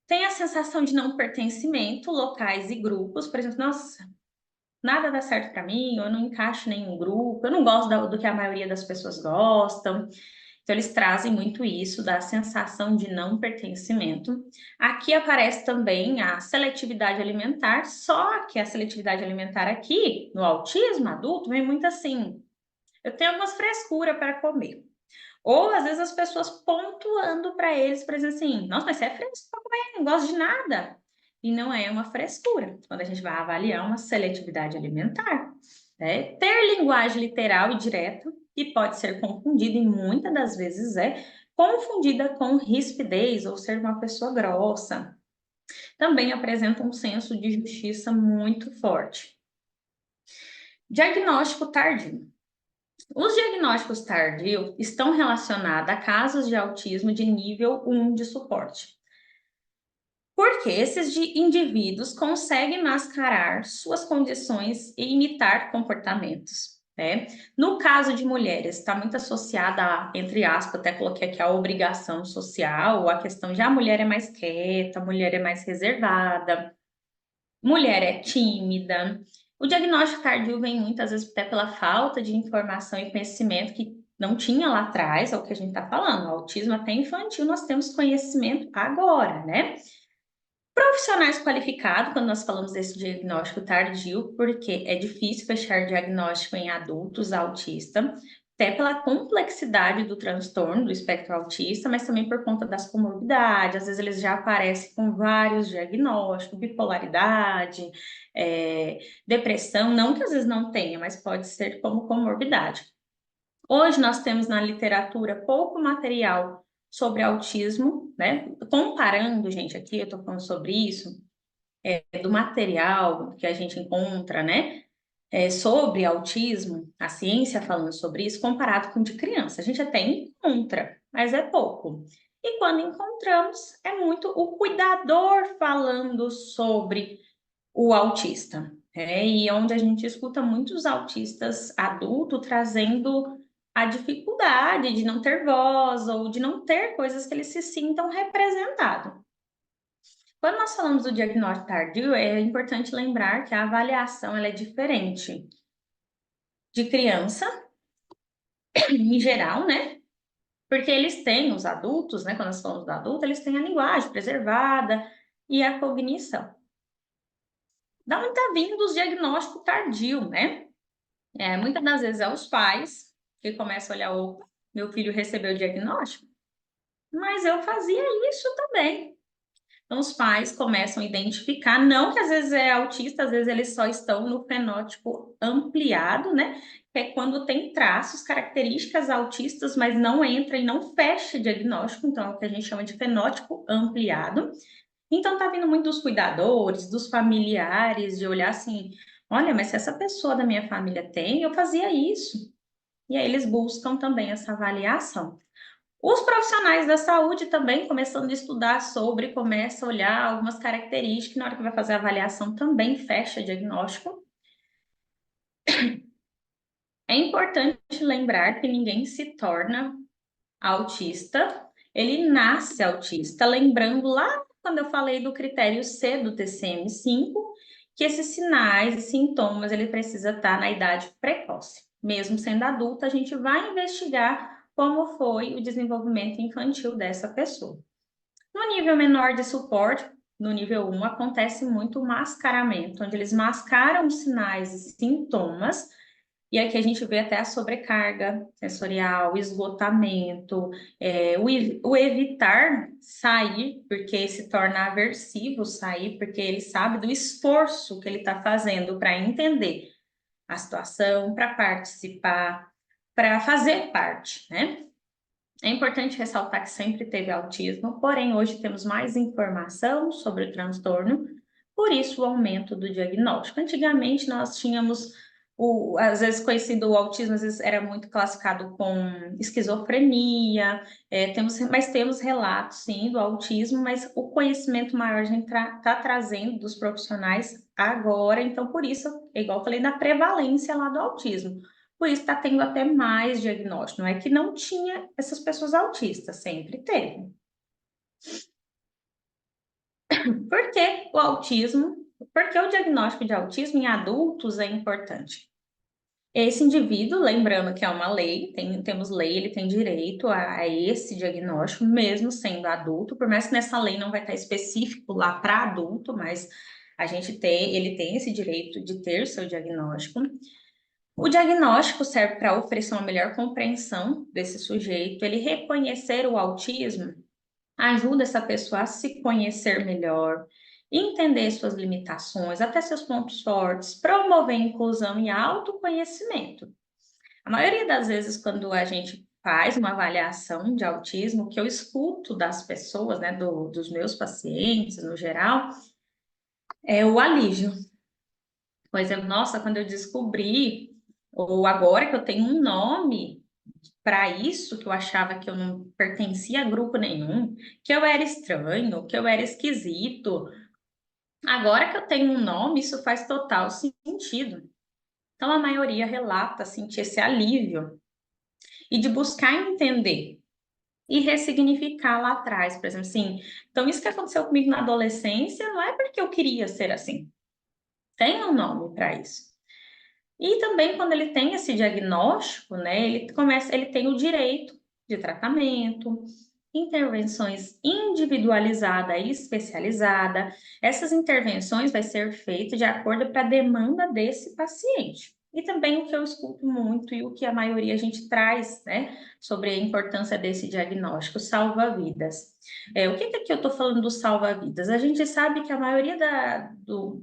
Tem a sensação de não pertencimento, locais e grupos, por exemplo, nossa, nada dá certo para mim, eu não encaixo em nenhum grupo, eu não gosto do que a maioria das pessoas gostam. Então, eles trazem muito isso, da sensação de não pertencimento. Aqui aparece também a seletividade alimentar, só que a seletividade alimentar aqui, no autismo adulto, vem muito assim, eu tenho algumas frescuras para comer. Ou, às vezes, as pessoas pontuando para eles, por exemplo, assim, nossa, mas você é fresco para comer, não gosto de nada. E não é uma frescura, quando a gente vai avaliar uma seletividade alimentar. Né? Ter linguagem literal e direta, e pode ser confundida, e muitas das vezes confundida com rispidez, ou ser uma pessoa grossa. Também apresenta um senso de justiça muito forte. Diagnóstico tardio. Os diagnósticos tardios estão relacionados a casos de autismo de nível 1 de suporte. Porque esses indivíduos conseguem mascarar suas condições e imitar comportamentos. Né? No caso de mulheres, está muito associada a, entre aspas, até coloquei aqui a obrigação social, a questão de a mulher é mais quieta, a mulher é mais reservada, mulher é tímida. O diagnóstico tardio vem muitas vezes até pela falta de informação e conhecimento que não tinha lá atrás, é o que a gente está falando. O autismo até infantil nós temos conhecimento agora, né? Profissionais qualificados, quando nós falamos desse diagnóstico tardio, porque é difícil fechar diagnóstico em adultos autistas, até pela complexidade do transtorno do espectro autista, mas também por conta das comorbidades. Às vezes eles já aparecem com vários diagnósticos, bipolaridade, depressão, não que às vezes não tenha, mas pode ser como comorbidade. Hoje nós temos na literatura pouco material sobre autismo, né? Comparando, gente, aqui eu estou falando sobre isso, do material que a gente encontra, né? Sobre autismo, a ciência falando sobre isso, comparado com o de criança. A gente até encontra, mas é pouco. E quando encontramos, é muito o cuidador falando sobre o autista. E onde a gente escuta muitos autistas adultos trazendo a dificuldade de não ter voz ou de não ter coisas que eles se sintam representados. Quando nós falamos do diagnóstico tardio, é importante lembrar que a avaliação ela é diferente de criança, em geral, né? Porque eles têm, os adultos, né? Quando nós falamos do adulto, eles têm a linguagem preservada e a cognição. Da onde está vindo os diagnósticos tardios, né? Muitas das vezes é os pais que começam a olhar, opa, meu filho recebeu o diagnóstico, mas eu fazia isso também. Então, os pais começam a identificar, não que às vezes é autista, às vezes eles só estão no fenótipo ampliado, né? Que é quando tem traços, características autistas, mas não entra e não fecha diagnóstico, então é o que a gente chama de fenótipo ampliado. Então, tá vindo muito dos cuidadores, dos familiares, de olhar assim, olha, mas se essa pessoa da minha família tem, eu fazia isso. E aí eles buscam também essa avaliação. Os profissionais da saúde também, começando a estudar sobre, começam a olhar algumas características, na hora que vai fazer a avaliação também fecha diagnóstico. É importante lembrar que ninguém se torna autista, ele nasce autista. Lembrando lá quando eu falei do critério C do TCM-5, que esses sinais e sintomas ele precisa estar na idade precoce. Mesmo sendo adulto, a gente vai investigar como foi o desenvolvimento infantil dessa pessoa. No nível menor de suporte, no nível 1, acontece muito o mascaramento, onde eles mascaram os sinais e sintomas, e aqui a gente vê até a sobrecarga sensorial, o esgotamento, o evitar sair, porque se torna aversivo sair, porque ele sabe do esforço que ele está fazendo para entender a situação, para participar, para fazer parte, né? É importante ressaltar que sempre teve autismo, porém hoje temos mais informação sobre o transtorno, por isso o aumento do diagnóstico. Antigamente nós tínhamos, às vezes conhecido o autismo, às vezes era muito classificado com esquizofrenia, mas temos relatos sim do autismo, mas o conhecimento maior a gente está trazendo dos profissionais agora, então por isso, igual eu falei, da prevalência lá do autismo. Por isso está tendo até mais diagnóstico. Não é que não tinha essas pessoas autistas, sempre teve. Por que o autismo? Porque o diagnóstico de autismo em adultos é importante. Esse indivíduo, lembrando que é uma lei, temos lei, ele tem direito a esse diagnóstico, mesmo sendo adulto, por mais que nessa lei não vai estar específico lá para adulto, mas ele tem esse direito de ter seu diagnóstico. O diagnóstico serve para oferecer uma melhor compreensão desse sujeito, ele reconhecer o autismo ajuda essa pessoa a se conhecer melhor, entender suas limitações, até seus pontos fortes, promover inclusão e autoconhecimento. A maioria das vezes, quando a gente faz uma avaliação de autismo, que eu escuto das pessoas, né, dos meus pacientes no geral, é o alívio. Por exemplo, nossa, quando eu descobri, ou agora que eu tenho um nome para isso, que eu achava que eu não pertencia a grupo nenhum, que eu era estranho, que eu era esquisito. Agora que eu tenho um nome, isso faz total sentido. Então, a maioria relata sentir esse alívio e de buscar entender e ressignificar lá atrás, por exemplo, assim. Então, isso que aconteceu comigo na adolescência não é porque eu queria ser assim. Tem um nome para isso. E também quando ele tem esse diagnóstico, né, ele tem o direito de tratamento, intervenções individualizada e especializada. Essas intervenções vai ser feita de acordo com a demanda desse paciente. E também o que eu escuto muito e o que a maioria a gente traz, né, sobre a importância desse diagnóstico, salva-vidas. O que aqui eu estou falando do salva-vidas? A gente sabe que a maioria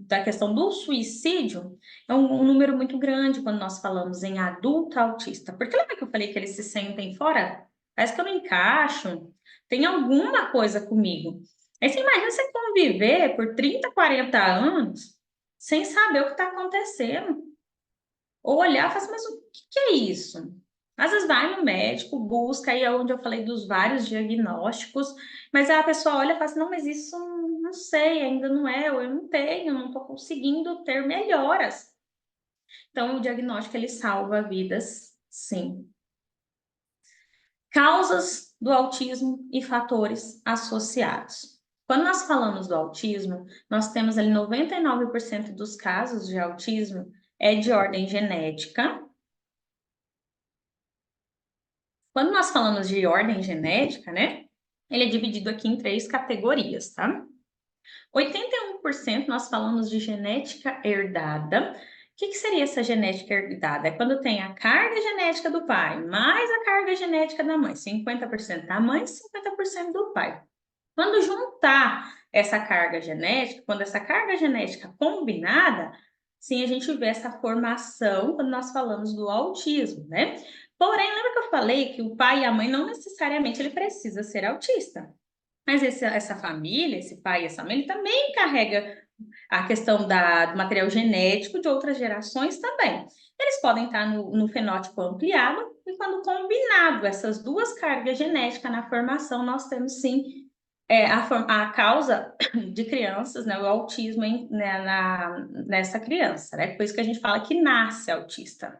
da questão do suicídio é um número muito grande quando nós falamos em adulto autista. Porque lembra que eu falei que eles se sentem fora? Parece que eu não encaixo, tem alguma coisa comigo. Aí você imagina você conviver por 30, 40 anos sem saber o que está acontecendo. Ou olhar e falar assim, mas o que é isso? Às vezes vai no médico, busca, aí é onde eu falei dos vários diagnósticos, mas aí a pessoa olha e fala assim, não, mas isso não sei, ainda não é, ou eu não tenho, não estou conseguindo ter melhoras. Então, o diagnóstico, ele salva vidas, sim. Causas do autismo e fatores associados. Quando nós falamos do autismo, nós temos ali 99% dos casos de autismo é de ordem genética. Quando nós falamos de ordem genética, né, ele é dividido aqui em 3 categorias, tá? 81% nós falamos de genética herdada. O que seria essa genética herdada? É quando tem a carga genética do pai, mais a carga genética da mãe. 50% da mãe, 50% do pai. Quando juntar essa carga genética, quando essa carga genética combinada, sim, a gente vê essa formação quando nós falamos do autismo, né? Porém, lembra que eu falei que o pai e a mãe não necessariamente ele precisa ser autista. Mas essa família, esse pai e essa mãe, ele também carrega a questão do material genético de outras gerações também. Eles podem estar no fenótipo ampliado e quando combinado essas duas cargas genéticas na formação, nós temos sim a causa de crianças, né, o autismo nessa criança, né? Por isso que a gente fala que nasce autista.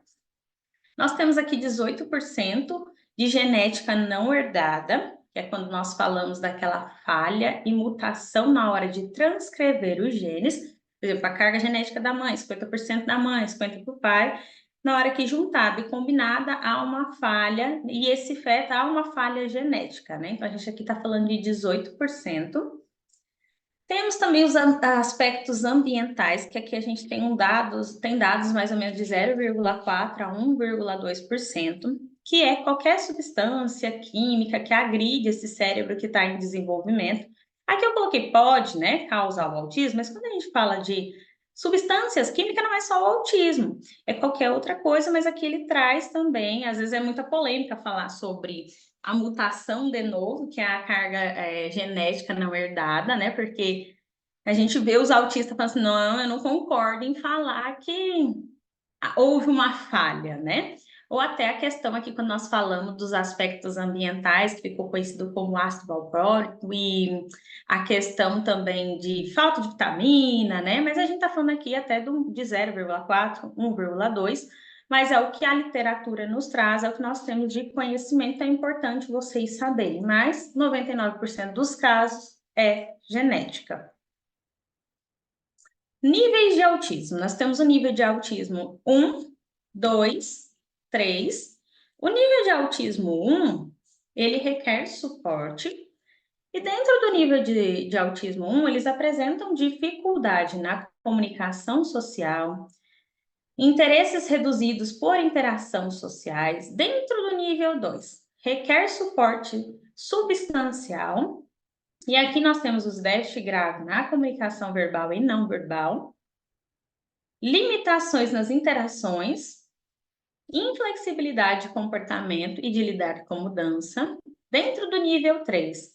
Nós temos aqui 18% de genética não herdada, que é quando nós falamos daquela falha e mutação na hora de transcrever os genes. Por exemplo, a carga genética da mãe, 50% da mãe, 50% do pai. Na hora que juntada e combinada, há uma falha, e esse feto há uma falha genética, né? Então, a gente aqui está falando de 18%. Temos também os aspectos ambientais, que aqui a gente tem dados mais ou menos de 0,4% a 1,2%, que é qualquer substância química que agride esse cérebro que está em desenvolvimento. Aqui eu coloquei pode, né, causar o autismo, mas quando a gente fala de substâncias, química não é só o autismo, é qualquer outra coisa, mas aqui ele traz também, às vezes é muita polêmica falar sobre a mutação de novo, que é a carga genética não herdada, né? Porque a gente vê os autistas falando assim, não, eu não concordo em falar que houve uma falha, né? Ou até a questão aqui, quando nós falamos dos aspectos ambientais, que ficou conhecido como ácido valproico, e a questão também de falta de vitamina, né? Mas a gente está falando aqui até de 0,4, 1,2, mas é o que a literatura nos traz, é o que nós temos de conhecimento, é importante vocês saberem. Mas 99% dos casos é genética. Níveis de autismo. Nós temos o nível de autismo 1, 2, 3. O nível de autismo 1, ele requer suporte. E dentro do nível de autismo 1, eles apresentam dificuldade na comunicação social, interesses reduzidos por interação sociais. Dentro do nível 2, requer suporte substancial. E aqui nós temos os déficits graves na comunicação verbal e não verbal, limitações nas interações, inflexibilidade de comportamento e de lidar com mudança. Dentro do nível 3,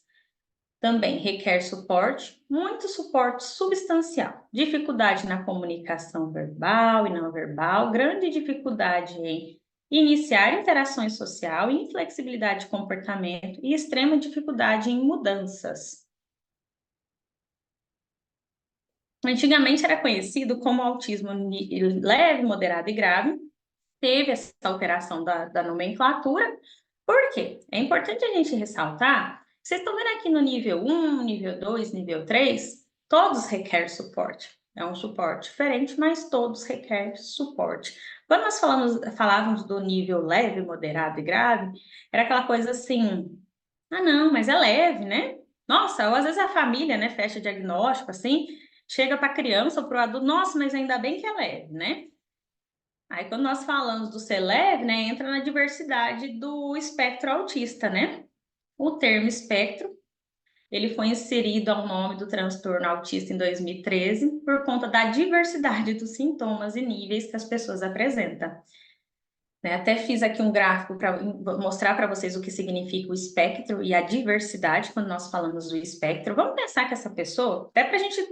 também requer suporte, muito suporte substancial, dificuldade na comunicação verbal e não verbal, grande dificuldade em iniciar interações sociais, inflexibilidade de comportamento e extrema dificuldade em mudanças. Antigamente era conhecido como autismo leve, moderado e grave. Teve essa alteração da nomenclatura. Por quê? É importante a gente ressaltar, vocês estão vendo aqui no nível 1, nível 2, nível 3, todos requerem suporte. É um suporte diferente, mas todos requerem suporte. Quando nós falávamos do nível leve, moderado e grave, era aquela coisa assim, ah não, mas é leve, né? Nossa, ou às vezes a família, né, fecha diagnóstico assim, chega para a criança ou para o adulto, nossa, mas ainda bem que é leve, né? Aí, quando nós falamos do ser leve, né, entra na diversidade do espectro autista, né? O termo espectro, ele foi inserido ao nome do transtorno autista em 2013 por conta da diversidade dos sintomas e níveis que as pessoas apresentam. Né? Até fiz aqui um gráfico para mostrar para vocês o que significa o espectro e a diversidade quando nós falamos do espectro. Vamos pensar que essa pessoa, até para a gente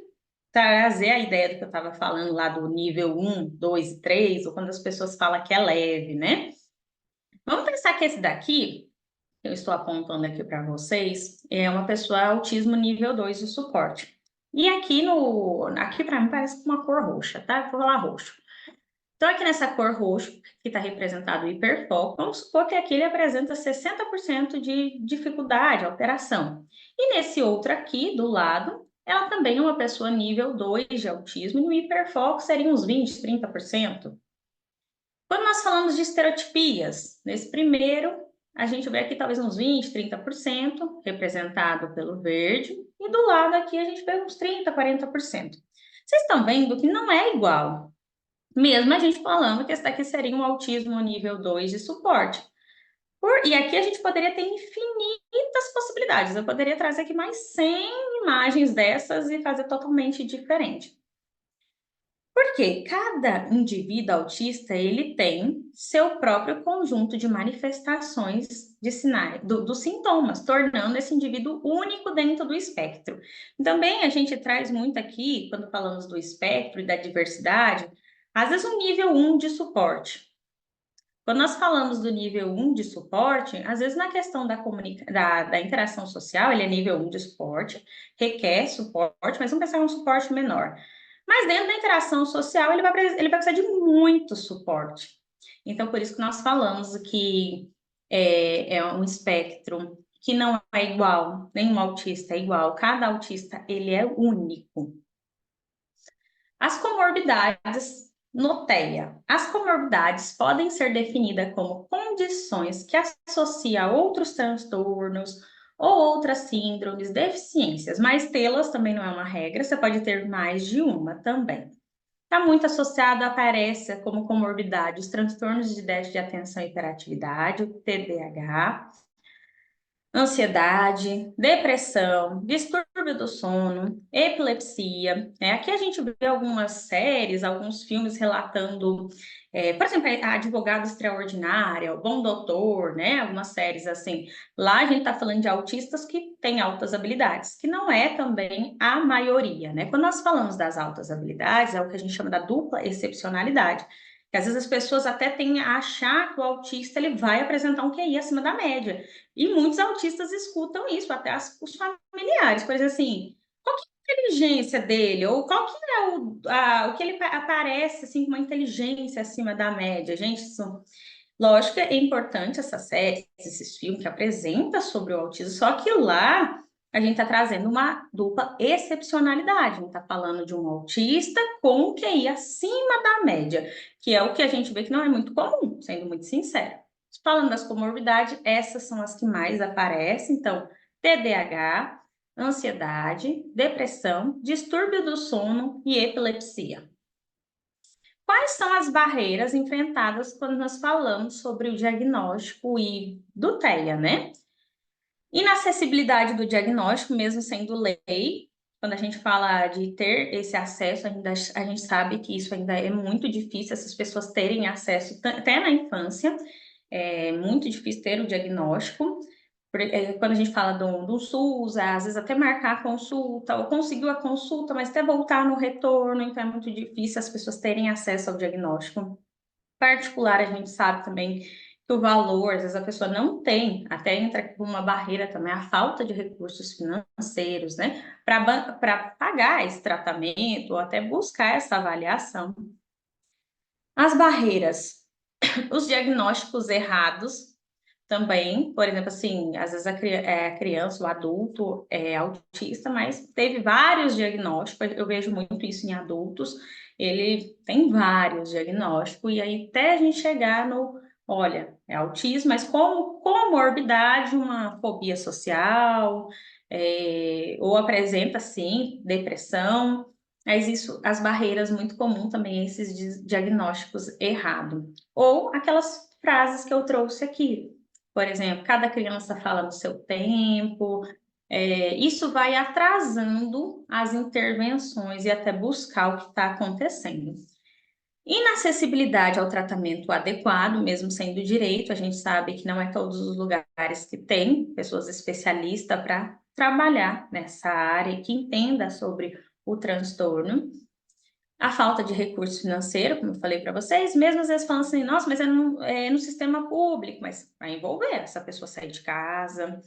trazer a ideia do que eu estava falando lá do nível 1, 2 e 3, ou quando as pessoas falam que é leve, né? Vamos pensar que esse daqui, que eu estou apontando aqui para vocês, é uma pessoa autismo nível 2 de suporte. E aqui para mim parece uma cor roxa, tá? Vou falar roxo. Então, aqui nessa cor roxo, que está representado o hiperfoco, vamos supor que aqui ele apresenta 60% de dificuldade, alteração. E nesse outro aqui, do lado, ela também é uma pessoa nível 2 de autismo, e no hiperfoco seria uns 20%, 30%. Quando nós falamos de estereotipias, nesse primeiro, a gente vê aqui talvez uns 20%, 30%, representado pelo verde, e do lado aqui a gente vê uns 30%, 40%. Vocês estão vendo que não é igual. Mesmo a gente falando que esse daqui seria um autismo nível 2 de suporte. E aqui a gente poderia ter infinitas possibilidades. Eu poderia trazer aqui mais 100 imagens dessas e fazer totalmente diferente. Porque cada indivíduo autista, ele tem seu próprio conjunto de manifestações de sinais, dos sintomas, tornando esse indivíduo único dentro do espectro. Também a gente traz muito aqui, quando falamos do espectro e da diversidade, às vezes um nível 1 de suporte. Quando nós falamos do nível 1 de suporte, às vezes na questão da interação social, ele é nível 1 de suporte, requer suporte, mas vamos pensar em um suporte menor. Mas dentro da interação social, ele vai precisar de muito suporte. Então, por isso que nós falamos que é um espectro que não é igual, nenhum autista é igual, cada autista ele é único. As comorbidades no TEA. As comorbidades podem ser definidas como condições que associam a outros transtornos ou outras síndromes, deficiências, mas tê-las também não é uma regra, você pode ter mais de uma também. Está muito associado, aparece como comorbidade os transtornos de déficit de atenção e hiperatividade, o TDAH, ansiedade, depressão, distúrbio do sono, epilepsia. Aqui a gente vê algumas séries, alguns filmes relatando, por exemplo, a Advogada Extraordinária, o Bom Doutor, né? Algumas séries assim. Lá a gente está falando de autistas que têm altas habilidades, que não é também a maioria, né? Quando nós falamos das altas habilidades, é o que a gente chama da dupla excepcionalidade. Que às vezes as pessoas até têm a achar que o autista ele vai apresentar um QI acima da média. E muitos autistas escutam isso, até os familiares. Por exemplo, assim, qual que é a inteligência dele? Ou qual que é o que ele aparece assim, com uma inteligência acima da média? Gente, isso, lógico que é importante essa série, esses filmes que apresentam sobre o autismo, só que lá a gente está trazendo uma dupla excepcionalidade. A gente está falando de um autista com QI acima da média, que é o que a gente vê que não é muito comum, sendo muito sincero. Falando das comorbidades, essas são as que mais aparecem. Então, TDAH, ansiedade, depressão, distúrbio do sono e epilepsia. Quais são as barreiras enfrentadas quando nós falamos sobre o diagnóstico e do TEA, né? Inacessibilidade do diagnóstico, mesmo sendo lei, quando a gente fala de ter esse acesso, a gente sabe que isso ainda é muito difícil, essas pessoas terem acesso até na infância, é muito difícil ter o diagnóstico. Quando a gente fala do SUS, às vezes até marcar a consulta, ou conseguiu a consulta, mas até voltar no retorno, então é muito difícil as pessoas terem acesso ao diagnóstico. Particular, a gente sabe também que o valor, às vezes a pessoa não tem, até entra uma barreira também, a falta de recursos financeiros, né, para pagar esse tratamento, ou até buscar essa avaliação. As barreiras, os diagnósticos errados, também, por exemplo, assim, às vezes a criança, o adulto é autista, mas teve vários diagnósticos, eu vejo muito isso em adultos, ele tem vários diagnósticos, e aí até a gente chegar no, olha, é autismo, mas como comorbidade, uma fobia social, ou apresenta, sim, depressão, mas isso, as barreiras muito comuns também, esses diagnósticos errados. Ou aquelas frases que eu trouxe aqui, por exemplo, cada criança fala no seu tempo, isso vai atrasando as intervenções e até buscar o que está acontecendo. Inacessibilidade ao tratamento adequado, mesmo sendo direito, a gente sabe que não é todos os lugares que tem pessoas especialistas para trabalhar nessa área e que entenda sobre o transtorno. A falta de recurso financeiro, como eu falei para vocês, mesmo às vezes falando assim, nossa, mas é no sistema público, mas vai envolver essa pessoa sair de casa,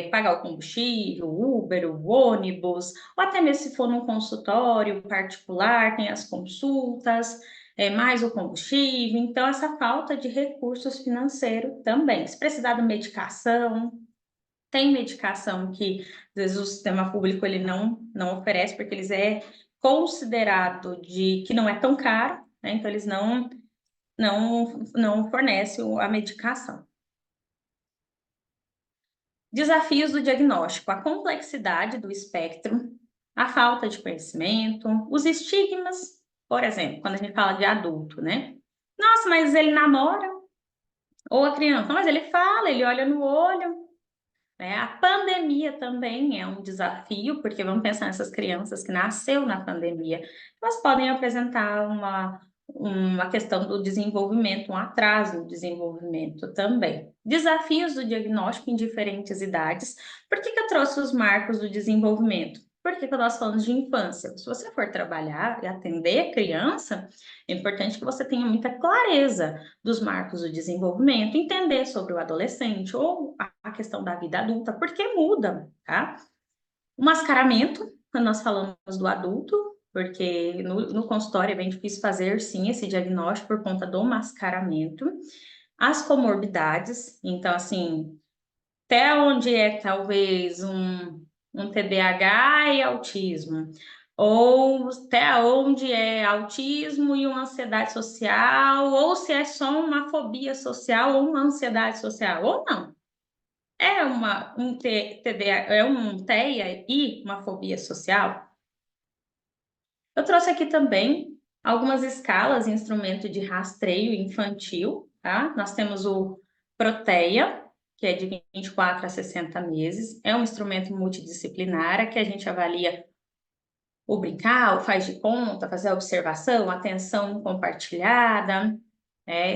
pagar o combustível, o Uber, o ônibus, ou até mesmo se for num consultório particular, tem as consultas, mais o combustível, então essa falta de recursos financeiros também. Se precisar de medicação, tem medicação que às vezes o sistema público ele não oferece, porque eles considerado de que não é tão caro, né? Então eles não fornecem a medicação. Desafios do diagnóstico: a complexidade do espectro, a falta de conhecimento, os estigmas, por exemplo, quando a gente fala de adulto, né? Nossa, mas ele namora? Ou a criança, mas ele fala, ele olha no olho. A pandemia também é um desafio, porque vamos pensar nessas crianças que nasceram na pandemia, elas podem apresentar uma questão do desenvolvimento, um atraso no desenvolvimento também. Desafios do diagnóstico em diferentes idades. Por que eu trouxe os marcos do desenvolvimento? Porque quando nós falamos de infância, se você for trabalhar e atender a criança, é importante que você tenha muita clareza dos marcos do desenvolvimento, entender sobre o adolescente ou a questão da vida adulta, porque muda, tá? O mascaramento, quando nós falamos do adulto, porque no consultório é bem difícil fazer, sim, esse diagnóstico por conta do mascaramento. As comorbidades, então, assim, até onde é talvez um TDAH e autismo, ou até onde é autismo e uma ansiedade social, ou se é só uma fobia social ou uma ansiedade social, ou não. É um TDAH, é um TEA e uma fobia social. Eu trouxe aqui também algumas escalas e instrumento de rastreio infantil, tá? Nós temos o Proteia, que é de 24 a 60 meses. É um instrumento multidisciplinar que a gente avalia o brincar, o faz de conta, fazer a observação, atenção compartilhada.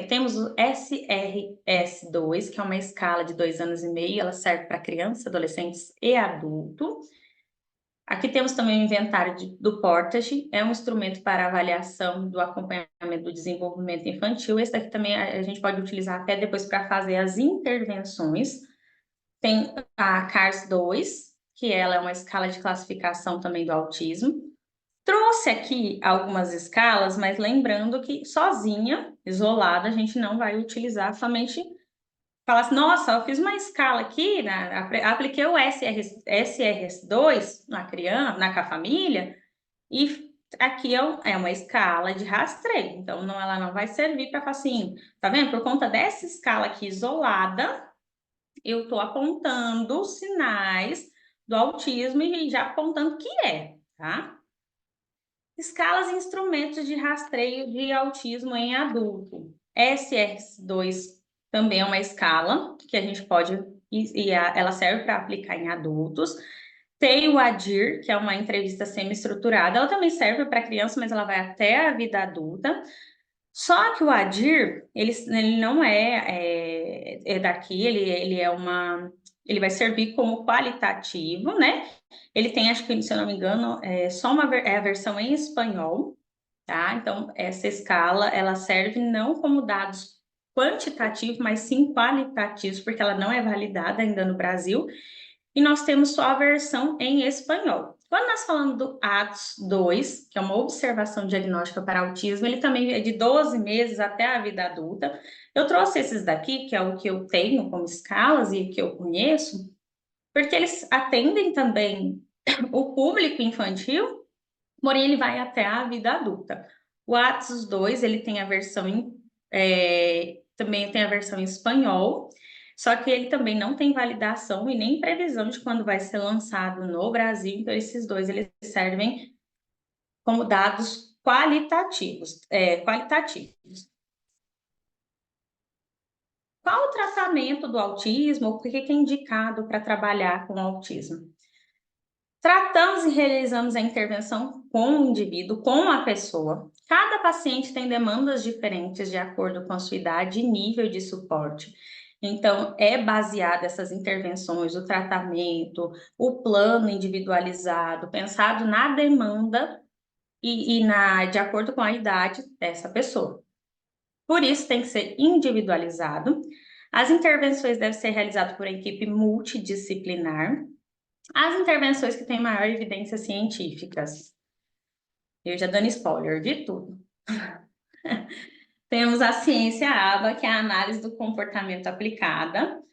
Temos o SRS-2, que é uma escala de 2 anos e meio, ela serve para crianças, adolescentes e adulto. Aqui temos também o inventário do Portage, é um instrumento para avaliação do acompanhamento do desenvolvimento infantil. Esse daqui também a gente pode utilizar até depois para fazer as intervenções. Tem a CARS-2, que ela é uma escala de classificação também do autismo. Trouxe aqui algumas escalas, mas lembrando que sozinha, isolada, a gente não vai utilizar, somente falar assim, nossa, eu fiz uma escala aqui, apliquei o SRS-2 na criança, com a família, e aqui é uma escala de rastreio, então ela não vai servir para falar assim, tá vendo? Por conta dessa escala aqui isolada, eu estou apontando sinais do autismo e já apontando que tá? Escalas e instrumentos de rastreio de autismo em adulto. SRS-2 também é uma escala que a gente pode, ela serve para aplicar em adultos. Tem o ADIR, que é uma entrevista semi-estruturada, ela também serve para criança, mas ela vai até a vida adulta. Só que o ADIR, ele não é daqui, ele vai servir como qualitativo, né? Ele tem, acho que, se eu não me engano, só a versão em espanhol, tá? Então, essa escala, ela serve não como dados quantitativos, mas sim qualitativos, porque ela não é validada ainda no Brasil, e nós temos só a versão em espanhol. Quando nós falamos do ATS-2, que é uma observação diagnóstica para autismo, ele também é de 12 meses até a vida adulta. Eu trouxe esses daqui, que é o que eu tenho como escalas e que eu conheço, porque eles atendem também o público infantil, porém ele vai até a vida adulta. O ATS-2, ele tem a versão também tem a versão em espanhol, só que ele também não tem validação e nem previsão de quando vai ser lançado no Brasil, então esses dois eles servem como dados qualitativos. Qual o tratamento do autismo? O que é indicado para trabalhar com autismo? Tratamos e realizamos a intervenção com o indivíduo, com a pessoa. Cada paciente tem demandas diferentes de acordo com a sua idade e nível de suporte. Então, é baseado essas intervenções, o tratamento, o plano individualizado, pensado na demanda de acordo com a idade dessa pessoa. Por isso, tem que ser individualizado. As intervenções devem ser realizadas por equipe multidisciplinar. As intervenções que têm maior evidência científicas. Eu já dando spoiler de tudo. Temos a ciência ABA, que é a análise do comportamento aplicada,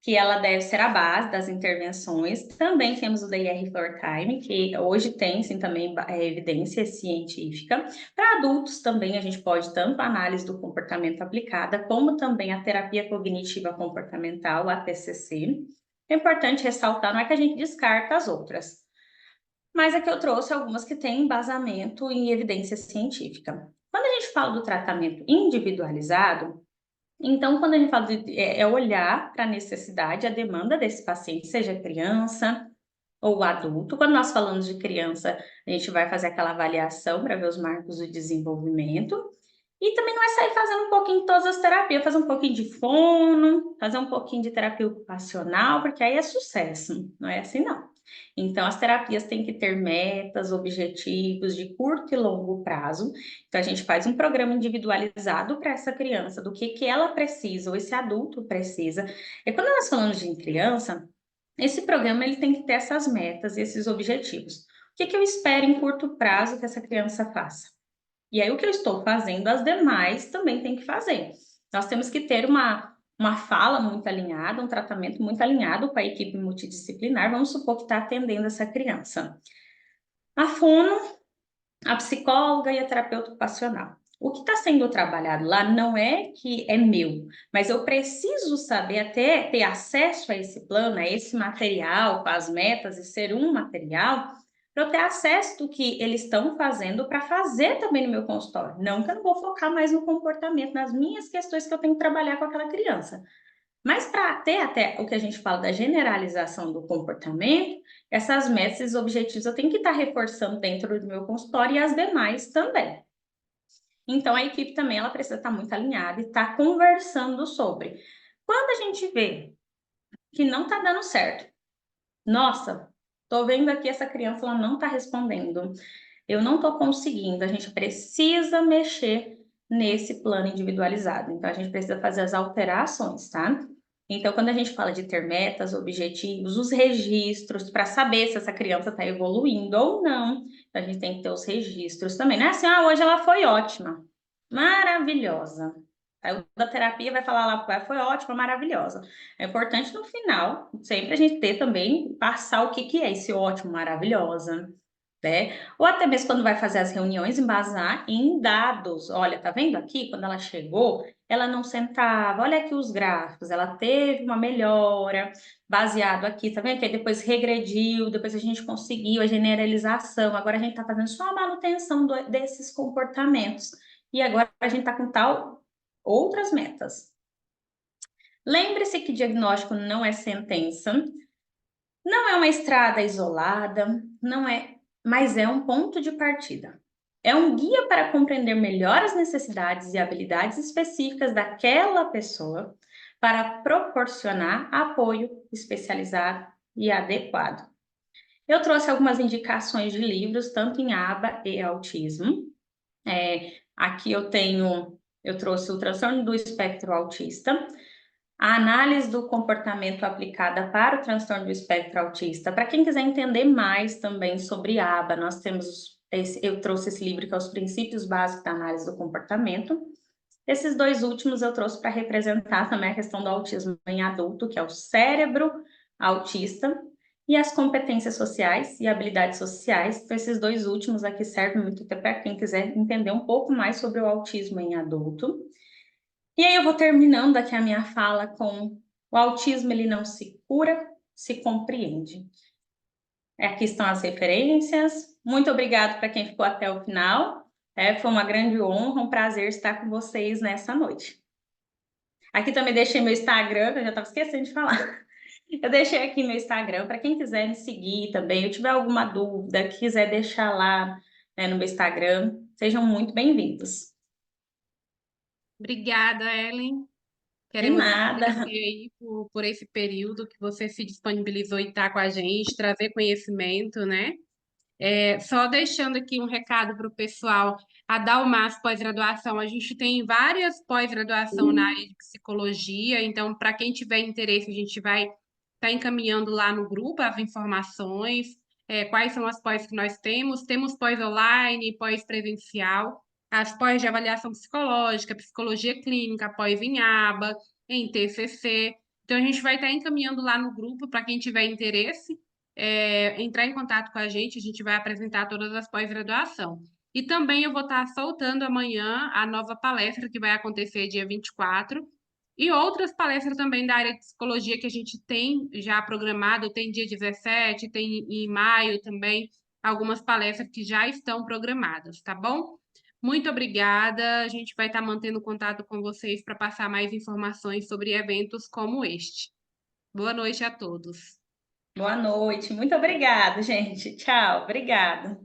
que ela deve ser a base das intervenções. Também temos o DR for Time, que hoje tem, sim, também evidência científica. Para adultos também a gente pode tanto a análise do comportamento aplicada, como também a terapia cognitiva comportamental, a TCC. É importante ressaltar, não é que a gente descarta as outras, mas aqui eu trouxe algumas que têm embasamento em evidência científica. Quando a gente fala do tratamento individualizado, então, quando a gente fala olhar para a necessidade, a demanda desse paciente, seja criança ou adulto. Quando nós falamos de criança, a gente vai fazer aquela avaliação para ver os marcos do desenvolvimento. E também não é sair fazendo um pouquinho de todas as terapias, fazer um pouquinho de fono, fazer um pouquinho de terapia ocupacional, porque aí é sucesso, não é assim não. Então, as terapias têm que ter metas, objetivos de curto e longo prazo. Então, a gente faz um programa individualizado para essa criança, do que ela precisa, ou esse adulto precisa. E quando nós falamos de criança, esse programa ele tem que ter essas metas, esses objetivos. O que eu espero em curto prazo que essa criança faça? E aí, o que eu estou fazendo, as demais também têm que fazer. Nós temos que ter uma fala muito alinhada, um tratamento muito alinhado com a equipe multidisciplinar. Vamos supor que está atendendo essa criança. A fono, a psicóloga e a terapeuta ocupacional. O que está sendo trabalhado lá não é que é meu, mas eu preciso saber até ter acesso a esse plano, a esse material, com as metas e ser um material, para eu ter acesso do que eles estão fazendo para fazer também no meu consultório. Não que eu não vou focar mais no comportamento, nas minhas questões que eu tenho que trabalhar com aquela criança. Mas para ter até o que a gente fala da generalização do comportamento, essas metas, esses objetivos eu tenho que estar reforçando dentro do meu consultório e as demais também. Então, a equipe também ela precisa estar muito alinhada e estar conversando sobre. Quando a gente vê que não está dando certo, nossa, estou vendo aqui essa criança, ela não está respondendo, eu não estou conseguindo, a gente precisa mexer nesse plano individualizado. Então, a gente precisa fazer as alterações, tá? Então, quando a gente fala de ter metas, objetivos, os registros, para saber se essa criança está evoluindo ou não, então, a gente tem que ter os registros também. Não é assim, hoje ela foi ótima, maravilhosa. Aí o da terapia vai falar lá, foi ótima, maravilhosa. É importante no final, sempre a gente ter também, passar o que é esse ótimo, maravilhosa, né? Ou até mesmo quando vai fazer as reuniões, embasar em dados. Olha, tá vendo aqui? Quando ela chegou, ela não sentava. Olha aqui os gráficos, ela teve uma melhora, baseado aqui, tá vendo? Que aí depois regrediu, depois a gente conseguiu a generalização. Agora a gente tá fazendo só a manutenção desses comportamentos. E agora a gente tá com tal outras metas. Lembre-se que diagnóstico não é sentença, não é uma estrada isolada, não é, mas é um ponto de partida. É um guia para compreender melhor as necessidades e habilidades específicas daquela pessoa para proporcionar apoio especializado e adequado. Eu trouxe algumas indicações de livros, tanto em aba e autismo. Aqui eu trouxe o transtorno do espectro autista, a análise do comportamento aplicada para o transtorno do espectro autista. Para quem quiser entender mais também sobre ABA, nós temos eu trouxe esse livro que é Os Princípios Básicos da Análise do Comportamento. Esses dois últimos eu trouxe para representar também a questão do autismo em adulto, que é o cérebro autista, e as competências sociais e habilidades sociais. Então, esses dois últimos aqui servem muito até para quem quiser entender um pouco mais sobre o autismo em adulto. E aí eu vou terminando aqui a minha fala com o autismo, ele não se cura, se compreende. Aqui estão as referências. Muito obrigado para quem ficou até o final. Foi uma grande honra, um prazer estar com vocês nessa noite. Aqui também deixei meu Instagram, que eu já estava esquecendo de falar. Eu deixei aqui meu Instagram para quem quiser me seguir também. Eu tiver alguma dúvida, quiser deixar lá, né, no meu Instagram, sejam muito bem-vindos. Obrigada, Ellen. De Queremos nada. agradecer aí por esse período que você se disponibilizou e estar com a gente, trazer conhecimento, né? Só deixando aqui um recado para o pessoal, a Dalmas pós-graduação, a gente tem várias pós-graduação na área de psicologia, então, para quem tiver interesse, a gente vai estar encaminhando lá no grupo as informações, quais são as pós que nós temos. Temos pós online, pós presencial, as pós de avaliação psicológica, psicologia clínica, pós em aba, em TCC. Então, a gente vai estar encaminhando lá no grupo para quem tiver interesse entrar em contato com a gente vai apresentar todas as pós-graduação. E também eu vou estar soltando amanhã a nova palestra que vai acontecer dia 24 e outras palestras também da área de psicologia que a gente tem já programado, tem dia 17, tem em maio também algumas palestras que já estão programadas, tá bom? Muito obrigada. A gente vai estar mantendo contato com vocês para passar mais informações sobre eventos como este. Boa noite a todos. Boa noite. Muito obrigada, gente. Tchau. Obrigada.